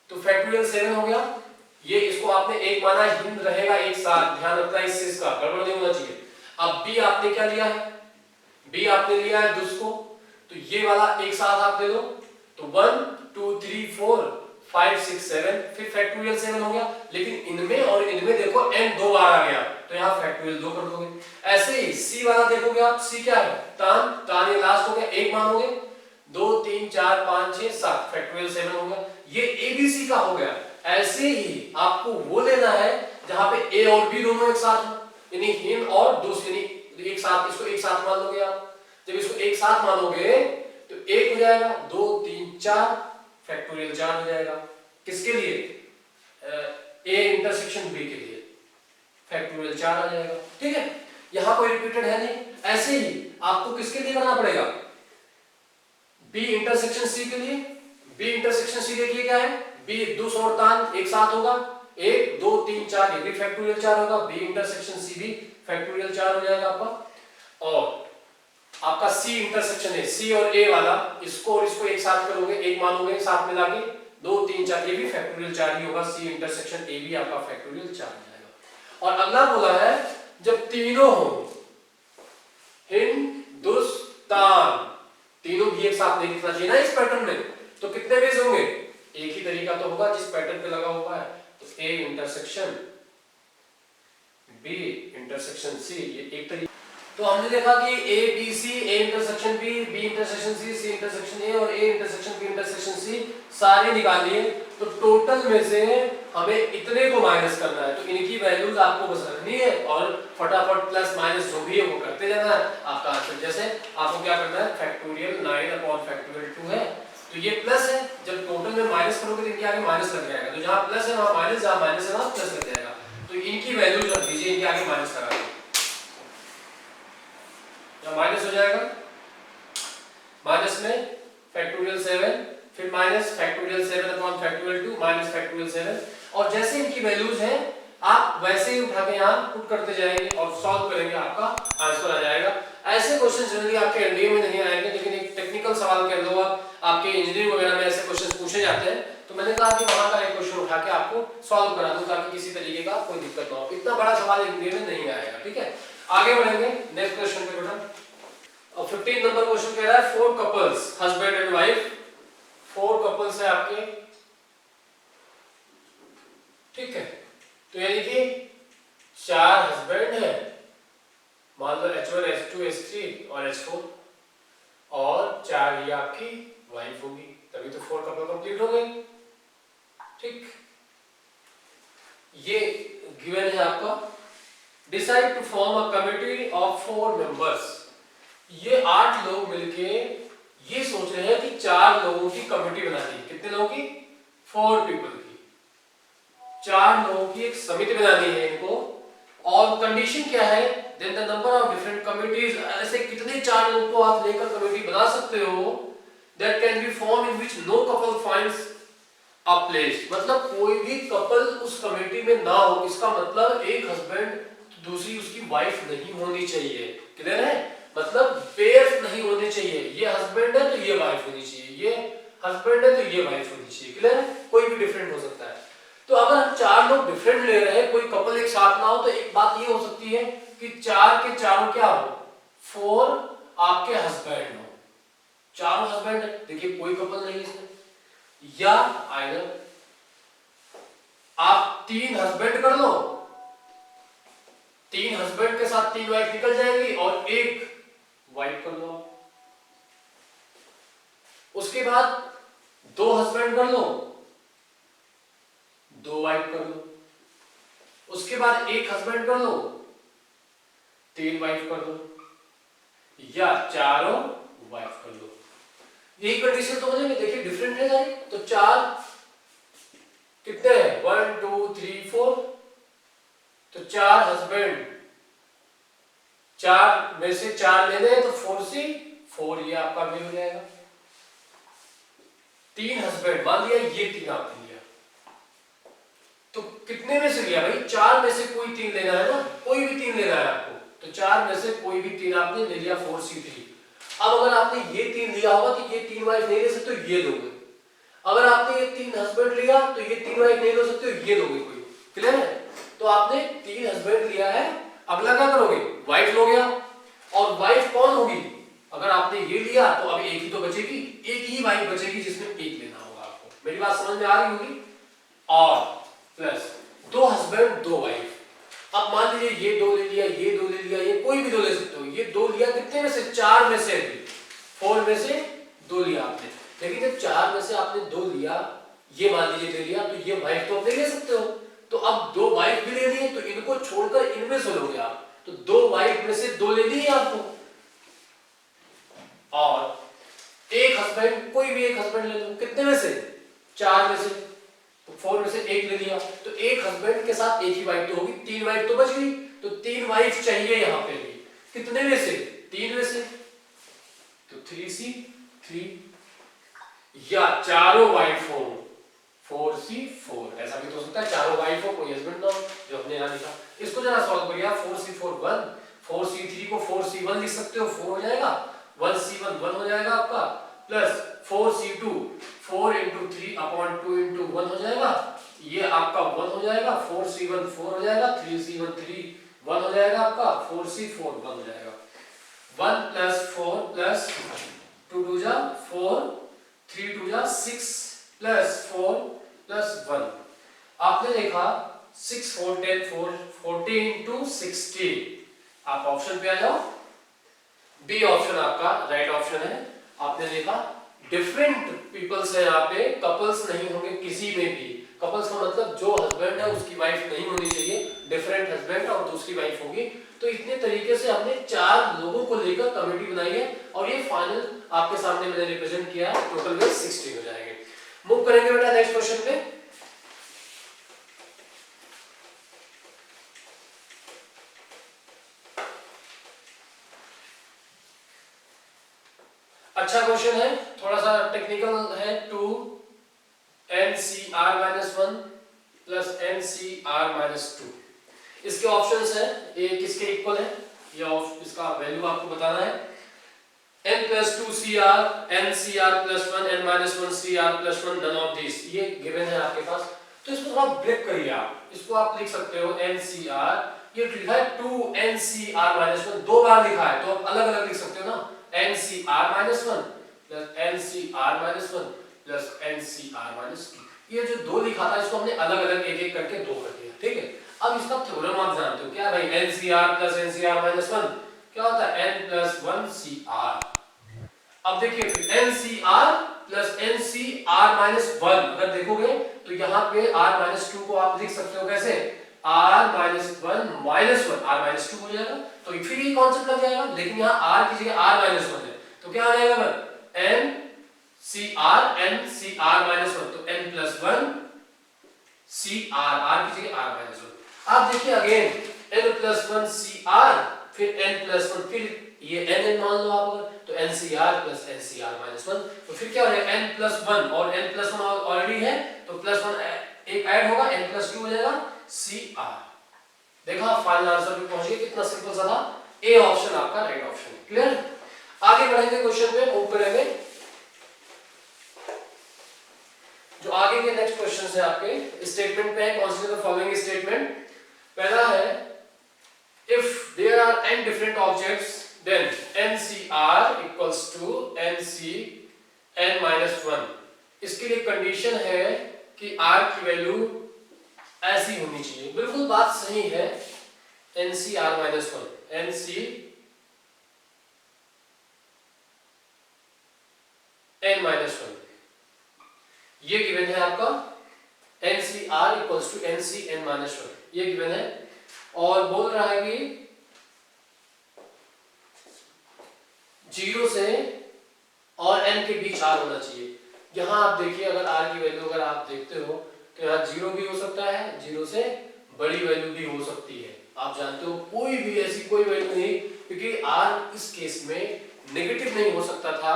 तो फैक्टोरियल 7 हो गया। ये इसको आपने एक माना, हिंद रहेगा एक साथ, ध्यान रखना इससे इसका गड़बड़ नहीं होना चाहिए। अब बी आपने क्या लिया है? बी आपने लिया है दुस को, तो ये वाला एक साथ आप ले लो। तो 1 2 3 4 5 6 7 फिर फैक्टोरियल 7 हो गया। लेकिन इनमें और इनमें देखो n 2 बार आ गया, तो यहाँ फैक्टोरियल 2 कर दोगे। ऐसे ही सी वाला देखोगे आप, सी क्या है? तान, तान ये लास्ट हो गया, एक मानोगे, 2 3 4 5 6 7 फैक्टोरियल 7 हो गया। ये एबीसी का हो गया। ऐसे ही आपको वो लेना है जहां पे ए और बी दोनों एक साथ हो, यानी हिन और दुस, यानी एक साथ, इसको एक साथ मान लोगे आप। जब इसको एक साथ मानोगे तो एक हो जाएगा, 2 3 4 फैक्टोरियल 4 हो जाएगा। किसके लिए? ए इंटरसेक्शन बी के लिए फैक्टोरियल 4 आ जाएगा, ठीक है। यहां कोई रिपीटेड है नहीं। ऐसे ही आपको किसके लिए करना पड़ेगा? बी इंटरसेक्शन सी के लिए। बी इंटरसेक्शन सी देखिए क्या है, बी दुस और तान एक साथ होगा, 1 2 3 4 ये भी फैक्टोरियल 4 होगा। बी इंटरसेक्शन सी भी फैक्टोरियल 4 हो जाएगा आपका। और आपका सी इंटरसेक्शन है, सी और ए वाला, इसको और इसको एक साथ करोगे, एक मानोगे साथ मिला के, 2 3 4 ये भी फैक्टोरियल 4 ही होगा। सी इंटरसेक्शन ए भी आपका फैक्टोरियल 4 हो जाएगा। और अगला बोला है जब तीनों हो, हिंद दुस तान, तीनों भी एक साथ नहीं दिखना चाहिए ना इस पैटर्न में, तो कितने वेज होंगे? एक ही तरीका तो होगा जिस पैटर्न पे लगा हुआ है। तो A intersection B intersection C, ये एक तरीका। तो हमने देखा कि A B C, A intersection B, B intersection C, C intersection A और A intersection B intersection C सारे निकाल लिए। तो टोटल में से हमें इतने को माइनस करना है, तो इनकी वैल्यूज आपको बस रखनी है और फटाफट प्लस माइनस जो भी है वो करते जाना है। आपका आंसर जैसे आपको क्या करना है, फैक्टोरियल 9 अपॉन फैक्टोरियल 2 है, तो ये प्लस है। जब टोटल में माइनस करोगे तो इनके आगे माइनस लग जाएगा, तो जहां प्लस है वहां माइनस, जहां माइनस है वहां प्लस लग जाएगा। तो इनकी वैल्यूज रख दीजिए, इनके आगे माइनस लगा दो, जब माइनस हो जाएगा वैल्यूज हैं आप वैसे ही उठा के यहाँ पुट करते जाएंगे और सॉल्व करेंगे, आपका आंसर आ जाएगा। ऐसे क्वेश्चन जनरली आपके एनडीए में नहीं आएंगे, लेकिन एक टेक्निकल सवाल कह लो आप, आपके इंजीनियरिंग वगैरह में ऐसे क्वेश्चन पूछे जाते हैं, तो मैंने कहा कि वहां का एक क्वेश्चन उठा के आपको सॉल्व करा दूं ताकि किसी तरीके का कोई दिक्कत ना हो। इतना बड़ा सवाल एनडीए में नहीं आएगा, ठीक है। आगे बढ़ेंगे नेक्स्ट क्वेश्चन पे बेटा। और 15 नंबर क्वेश्चन कह रहा है 4 couples husband and wife, 4 couples है आपके, ठीक है। तो यानी कि 4 हस्बैंड है, मान लो H1 H2 H3 और H4, और 4 ये आपकी वाइफ होगी, तभी तो 4 कपल कंप्लीट हो गए, ठीक। ये गिवन है आपका। Decide to form a committee of 4 members, ये 8 लोग मिलके ये सोच रहे हैं कि 4 लोगों की कमिटी बनानी है। कितने लोगों की? 4 पीपल की, 4 लोगों की एक समिति बनानी है इनको। और कंडीशन क्या है? Then the number of different committees, ऐसे कितने 4 लोगों को आप लेकर कमिटी बना सकते हो that can be form in which no couple finds a place, मतलब कोई भी कपल उस कमेटी में ना हो। इसका मतलब एक हस्बैंड दूसरी उसकी वाइफ नहीं होनी चाहिए, क्लियर है? मतलब पेयर नहीं होने चाहिए, ये हस्बैंड है तो ये वाइफ होनी चाहिए, ये हस्बैंड है तो ये वाइफ होनी चाहिए, क्लियर है? कोई भी डिफरेंट हो सकता है। तो अगर हम 4 लोग डिफरेंट ले रहे हैं, कोई कपल एक साथ ना हो, तो एक बात ये हो सकती है कि 4 के चारों क्या हो, 4 आपके हस्बैंड हो, चारों हस्बैंड है, देखिए कोई कपल नहीं इसमें। या आइदर आप 3 हस्बैंड कर लो, 3 हस्बैंड के साथ 3 वाइफ निकल जाएगी और एक वाइफ कर लो। उसके बाद 2 हस्बैंड कर लो, 2 वाइफ कर लो। उसके बाद 1 हस्बैंड कर लो, 3 वाइफ कर लो, या चारों वाइफ कर लो। यही कंडीशन तो बनेगी। देखिए डिफरेंट है सारी, तो 4 कितने हैं? 1 2 3 4, तो 4 हस्बैंड, 4 में से 4 लेने हैं तो 4C 4, ये आपका भी हो जाएगा। 3 हस्बैंड, मान लिया ये 3 आपने लिया, तो कितने में से लिया भाई? 4 में से कोई 3 लेना है ना, कोई भी 3 लेना है आपको, तो 4 में से कोई भी 3 आपने ले लिया, 4C3। अब अगर आपने ये 3 लिया होगा तो ये 3 वाइफ नहीं ले सकते, ये लोगे। अगर आपने ये 3 हस्बैंड लिया तो ये 3 वाइफ नहीं ले सकते, ये लोगे कोई, क्लियर है? तो आपने 3 हस्बैंड लिया है, अगला क्या करोगे? वाइफ लोगे आप। और वाइफ कौन होगी? अगर आपने ये लिया तो अब एक ही तो बचेगी, एक ही वाइफ बचेगी जिसमें एक लेना होगा आपको। मेरी बात समझ में आ रही होगी? और प्लस 2 हस्बैंड 2 वाइफ। अब मान लीजिए ये 2 ले लिया, ये 2 ले लिया, ये कोई भी 2 ले सकते हो। ये 2 लिया कितने में से? 4 में से, 4 में से 2 लिया आपने। लेकिन जब 4 में से आपने 2 लिया, ये मान लीजिए ले लिया, तो ये वाइफ तो नहीं ले सकते हो। तो अब 2 वाइफ भी ले लिए, तो इनको छोड़कर इनमें से लोगे आप। तो 2 वाइफ में से 2 ले लिए आपको, और एक हस्बैंड, कोई भी एक हस्बैंड ले लो, कितने में से? 4 में से, तो 4 में से 1 ले लिया, तो एक हस्बैंड के साथ एक ही वाइफ तो होगी, 3 वाइफ तो बच गई। तो 3 वाइफ चाहिए यहां पे भी, कितने में से? 3 में से, तो 3C3, या चारों वाइफ हो 4C4, ऐसा भी तो हो सकता है चारों वाइफ हो, कोई हस्बैंड ना हो, जो हमने यहां लिखा। इसको जरा सॉल्व करिए। 4C4 1, 4C3 को 4C1 लिख सकते हो, 4 हो जाएगा, 1C1 1 हो जाएगा आपका, प्लस 4C2 4 × 3 अपॉन 2 × 1 हो जाएगा, ये आपका 1 हो जाएगा, 4C1 4 हो जाएगा, 3C1 3 1 हो जाएगा आपका, 4C4 1 हो जाएगा। 1 + 4 + 2 2 जा 4, 3 2 जा 6 + 4 + 1। आपने देखा 6 4 10 4 40 × 16। आप ऑप्शन पे आ जाओ, बी ऑप्शन आपका राइट ऑप्शन है। आपने देखा डिफरेंट पीपल्स है, यहाँ पे कपल्स नहीं होंगे किसी में भी। कपल्स का मतलब जो हस्बैंड है उसकी वाइफ नहीं होनी चाहिए, डिफरेंट हस्बैंड और दूसरी वाइफ होगी। तो इतने तरीके से हमने 4 लोगों को लेकर कमेटी बनाई है, और ये फाइनल आपके सामने मैंने रिप्रेजेंट किया है। टोटल में 16 हो जाएंगे। मूव करेंगे बेटा नेक्स्ट क्वेश्चन पे। अच्छा क्वेश्चन है, थोड़ा सा टेक्निकल है। 2 NCR - 1 plus N C R minus 2। इसके ऑप्शंस हैं, ये किसके इक्वल है, ये इसका वैल्यू आपको बताना है। n plus 2 C R, N C R plus 1, n minus 1 C R plus 1, none of this, ये गिवन है आपके पास। तो इसको थोड़ा ब्रेक करिए आप, इसको आप लिख सकते हो एन सी आर, ये लिखा है 2 एन सी आर माइनस 1, दो बार लिखा है तो आप अलग अलग लिख सकते हो ना, N C R minus 1 plus N C R minus 1 plus N C R minus 2। ये जो दो लिखा था इसको हमने अलग अलग एक एक करके दो कर दिया, ठीक है। अब इसका थ्योरम आप जानते हो क्या भाई, N C R plus N C R minus 1 क्या होता है, n प्लस 1 सी आर। अब देखिए N C R plus N C R minus 1, अगर देखोगे तो यहाँ पे r माइनस 2 को आप लिख सकते हो कैसे, r minus 1 minus 1, r minus 2 हो जाएगा, तो फिर ये कॉन्सेप्ट लग जाएगा। लेकिन यहाँ r की जगह r माइनस 1 है तो क्या आ जाएगा n C R N C R minus 1, तो n plus 1 C R, r की जगह r माइनस 1। आप देखिए again n plus 1 C R फिर n प्लस 1, फिर ये n मान लो आप अगर, तो n C R plus n C R minus 1, तो फिर क्या हो जाएगा n प्लस 1 और n प्लस 1 ऑलरेडी है तो प्लस 1 एक ऐड होगा, n प्लस 2 हो जाएगा सी आर। देखा फाइनल आंसर पे पहुंच गए, कितना सिंपल सा था। ए ऑप्शन आपका राइट ऑप्शन है। क्लियर, आगे बढ़ेंगे क्वेश्चन पे, मूव करेंगे। जो आगे के नेक्स्ट क्वेश्चन है आपके स्टेटमेंट पे है, कंसीडर द फॉलोइंग स्टेटमेंट। पहला है if there are n different objects then NCR equals to NC n-1। इसके लिए कंडीशन है कि R की वैल्यू ऐसी होनी चाहिए, बिल्कुल बात सही है। NCR-1 NC n-1 ये गिवन है आपका, NCR equals to NC n-1 ये गिवन है, और बोल रहा है कि 0 से और n के बीच r होना चाहिए। यहाँ आप देखिए अगर r की वैल्यू अगर आप देखते हो तो यहाँ 0 भी हो सकता है, 0 से बड़ी वैल्यू भी हो सकती है। आप जानते हो कोई भी ऐसी कोई वैल्यू नहीं, क्योंकि r इस केस में नेगेटिव नहीं हो सकता था,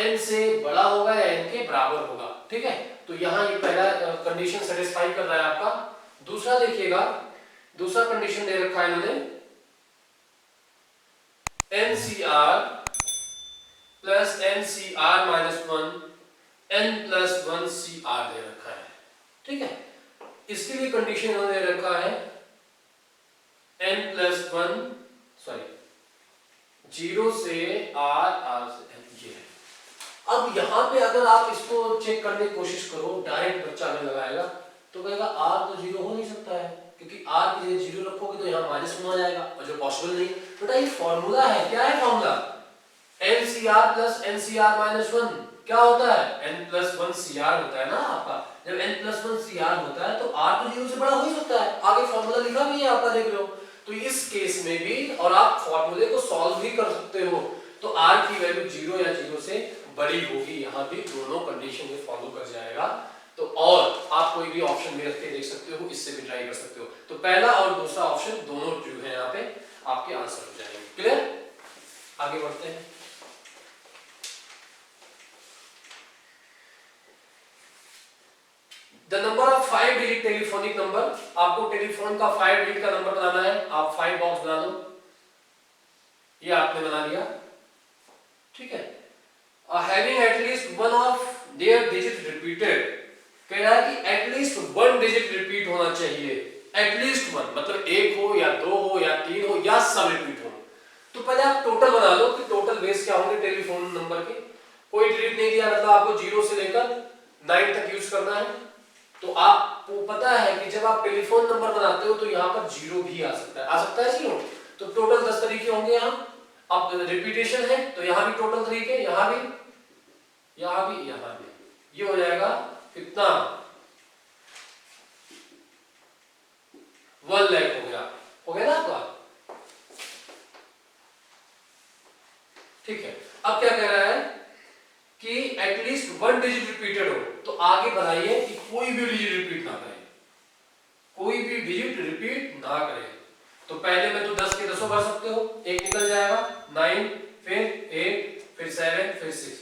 n से बड़ा होगा या n के बराबर होगा, ठीक है। तो यहाँ ये पहला कंडीशन सेटिस्फाई कर रहा है आपका। दूसरा देखिएगा, दूसरा कंडीशन दे रखा है इन्होंने NCR plus NCR minus 1 n plus 1 CR दे रखा है, ठीक है। इसके लिए कंडीशन दे रखा है n प्लस 1 0 से r से ये है। अब यहाँ पे अगर आप इसको चेक करने की कोशिश करो, डायरेक्ट बच्चा अगर लगाएगा तो कहेगा r तो 0 हो नहीं सकता है, क्योंकि r की जगह 0 रखोगे तो यहाँ माइनस 1 आ जाएगा, और जो पॉसिबल नहीं। बेटा ये फॉर्मूला है, क्या है formula, NCR plus NCR minus 1 क्या होता है, n प्लस 1 CR होता है ना आपका। जब n प्लस 1 CR होता है तो r तो 0 से बड़ा हो ही सकता है, आगे फॉर्मूला लिखा भी है आपका, देख लो। तो इस केस में भी, और आप फॉर्मूले को सॉल्व भी कर सकते हो, तो r की वैल्यू 0 या 0 से बड़ी होगी, यहाँ भी दोनों कंडीशन ये फॉलो कर जाएगा। तो और आप कोई भी ऑप्शन में रख के देख सकते हो, इससे भी ट्राई कर सकते हो। तो पहला और दूसरा ऑप्शन दोनों ट्रू है, यहाँ पे आपके आंसर हो जाएंगे। क्लियर, आगे बढ़ते हैं। The number of 5 digit telephonic number, आपको टेलीफोन का 5 डिजिट का नंबर बनाना है। आप 5 बॉक्स बना लो, ये आपने बना लिया, ठीक है। Having at least one of their digit repeated, कह रहा है कि एटलीस्ट 1 डिजिट रिपीट होना चाहिए। एटलीस्ट 1 मतलब 1 हो या 2 हो या 3 हो या सब रिपीट हो। तो पहले आप टोटल बना लो कि टोटल बेस क्या होंगे टेलीफोन नंबर के। कोई डिजिट नहीं दिया, मतलब आपको 0 से लेकर 9 तक यूज करना है। तो आपको पता है कि जब आप टेलीफोन नंबर बनाते हो तो यहाँ पर 0 भी आ सकता है 0। तो टोटल 10 तरीके होंगे यहाँ। अब रिपीटेशन है तो यहाँ भी टोटल तरीके, यहाँ भी, यहाँ भी, यहाँ भी। ये हो जाएगा कितना, 1 लाख हो गया ना आपका, ठीक है। अब क्या कह रहा है कि एटलीस्ट 1 डिजिट रिपीटेड हो, तो आगे बनाइए कि कोई भी डिजिट रिपीट ना करे, कोई भी डिजिट रिपीट ना करे। तो पहले में तो 10 के 10 भर सकते हो, एक निकल जाएगा 9, फिर 8, फिर 7, फिर 6।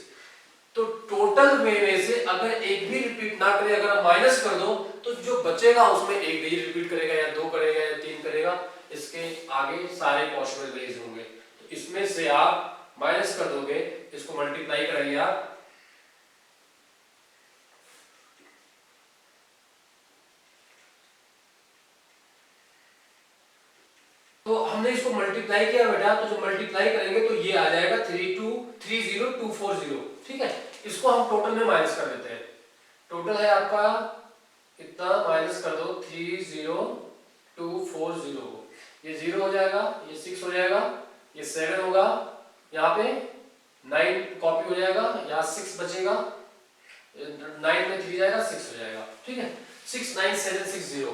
तो टोटल टोटल में से अगर एक भी रिपीट ना करे, अगर आप माइनस कर दो तो जो बचेगा उसमें एक ही रिपीट करेगा या दो करेगा या तीन करेगा, इसके आगे सारे पॉसिबल वेज होंगे। तो इसमें से आप माइनस कर दोगे, इसको मल्टीप्लाई करेंगे आप, तो हमने इसको मल्टीप्लाई किया बेटा, तो जो मल्टीप्लाई करेंगे तो ये आ जाएगा 30240, ठीक है। इसको हम टोटल में माइनस कर देते हैं। टोटल है आपका इतना, माइनस कर दो 30240 को, ये 0 हो जाएगा, ये 6 हो जाएगा, ये 7 होगा, यहाँ पे 9 कॉपी हो जाएगा, यहाँ 6 बचेगा, 9 में 3 जाएगा, 6 हो जाएगा, ठीक है। 69760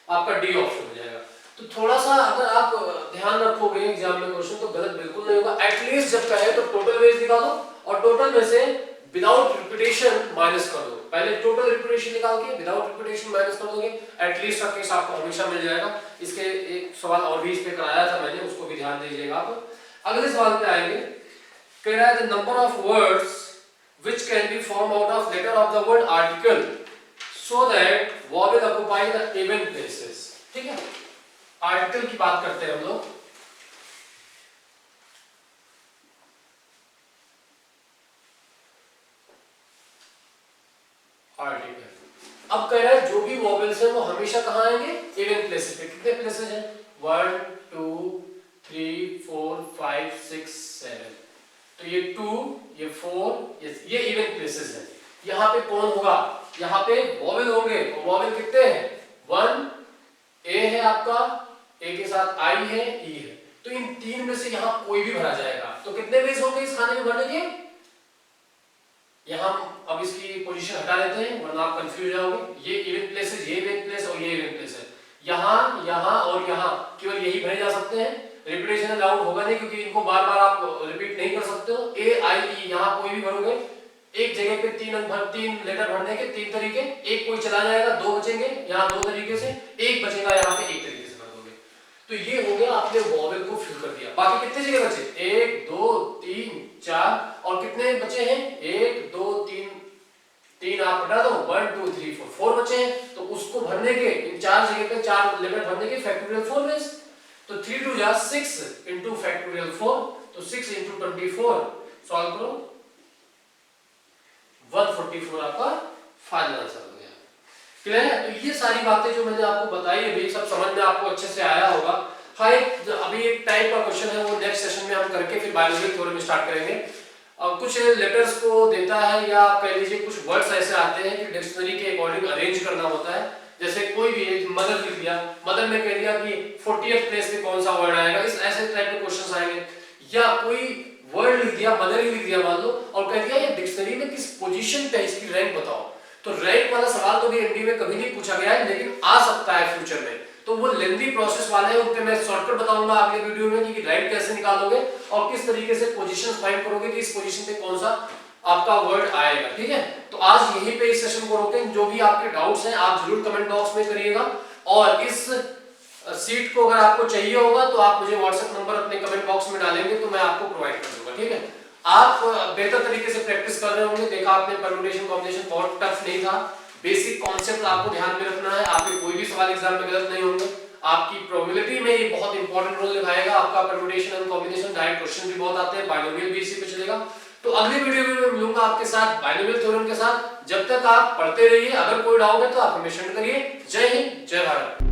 आपका डी ऑप्शन हो जाएगा। तो थोड़ा सा अगर आप ध्यान रखोगे एग्जाम में क्वेश्चन, तो गलत बिल्कुल नहीं होगा। एटलीस्ट जब कहे तो टोटल वेज निकालो और टोटल में से विदाउट रिपीटेशन माइनस कर दो। पहले टोटल रिपीटेशन निकाल के विदाउट रिपीटेशन माइनस कर दोगे, एटलीस्ट का केस आपको हमेशा मिल जाएगा। इसके एक सवाल और भी इस पे कराया था मैंने, उसको भी ध्यान दीजिएगा आप। अगले सवाल पे आएंगे, कह रहा है the number of words which can be form out of letter of the word article so that vowel occupy the even places, ठीक है। आर्टिकल की बात करते हैं हम लोग। आर्टिकल, अब कह रहा है जो भी वॉवेल्स हैं वो हमेशा कहां आएंगे, इवन प्लेसेस पे। कितने प्लेसेस हैं, 1 2 3 4 5 6 7, तो ये 2 ये 4 ये इवन प्लेसेस हैं। यहाँ पे कौन होगा, यहाँ पे वॉवेल होंगे, और वॉवेल कितने हैं, 1 ए है आपका, ए के साथ आई है, ई है, तो इन तीन में से यहाँ कोई भी भरा जाएगा। तो कितने वेज होंगे इस खाने में भरने के, यहाँ अब इसकी पोजीशन हटा देते हैं वरना आप कंफ्यूज जाओगे। ये इवन प्लेस है, ये इवन प्लेस और ये इवन प्लेस है, यहाँ यहाँ और यहाँ केवल यही भरे जा सकते हैं। रिपीटेशन अलाउड होगा नहीं क्योंकि इनको बार बार आप रिपीट नहीं कर सकते हो। ए आई ई यहाँ कोई भी भरोगे, एक जगह पे तीन लेटर भरने के तीन तरीके, एक कोई चला जाएगा, दो बचेंगे यहाँ दो तरीके से, एक बचेगा यहाँ पे एक तरीके से भर दोगे। तो ये हो गया, आपने वॉवेल को फिल कर दिया। बाकी कितने जगह बचे, 1 2 3 4 और कितने बचे हैं, 1 2 3 आप हटा दो, 1 2 3 4 बचे हैं। तो उसको भरने के इन चार जगह पे चार लेटर भरने के फैक्टोरियल 4 वेज। तो 3 2 जा 6 into फैक्टोरियल 4, तो 6 into 24 सॉल्व करो, 144 आपका फाइनल आंसर हो गया। क्लियर है। तो ये सारी बातें जो मैंने आपको बताई अभी सब समझ में आपको अच्छे से आया होगा। हाँ, अभी एक टाइप का क्वेश्चन है वो नेक्स्ट सेशन में हम करके फिर बायोलॉजिकल थ्योरम स्टार्ट करेंगे। कुछ लेटर्स को देता है या कह लीजिए कुछ वर्ड्स ऐसे आते हैं कि डिक्शनरी के अकॉर्डिंग अरेंज करना होता है। जैसे कोई भी मदर लिख दिया, मदर में कह दिया कि 40th प्लेस पे कौन सा वर्ड आएगा, इस ऐसे टाइप के क्वेश्चंस आएंगे। या कोई वर्ड लिख दिया, मदर ही लिख दिया मान लो, और कह दिया ये डिक्शनरी में किस पोजीशन पे इसकी रैंक बताओ। तो रैंक वाला सवाल तो भी एमडी में कभी नहीं पूछा गया है, लेकिन आ सकता है फ्यूचर में। तो वो लेंथी प्रोसेस वाले हैं, उनके मैं शॉर्टकट बताऊंगा अगले वीडियो में कि रैंक कैसे निकालोगे और किस तरीके से पोजीशन फाइंड करोगे कि इस पोजीशन पे कौन सा आपका वर्ड आएगा। ठीक है, तो आज यहीं पे इस सेशन को रोकें। जो भी आपके डाउट्स हैं आप जरूर कमेंट बॉक्स में करिएगा, और इस सीट को अगर आपको चाहिए होगा तो आप मुझे व्हाट्सएप नंबर अपने कमेंट बॉक्स में डालेंगे तो मैं आपको प्रोवाइड कर दूंगा। ठीक है, आप बेहतर तरीके से प्रैक्टिस कर रहे होंगे। देखा आपने परम्यूटेशन कॉम्बिनेशन बहुत टफ नहीं था, बेसिक कॉन्सेप्ट आपको ध्यान में रखना है। आपके कोई भी सवाल एग्जाम में गलत नहीं होंगे। आपकी प्रोबेबिलिटी में ये बहुत इंपॉर्टेंट रोल निभाएगा। आपका permutation and combination direct question भी बहुत आते हैं, बाइनोमियल भी इसी पे चलेगा। तो अगली वीडियो में मैं मिलूंगा आपके साथ बाइनोमियल थ्योरम के साथ। जब तक आप पढ़ते रहिए, अगर कोई डाउट है तो आप हमें सेंड करिए। जय हिंद, जय भारत।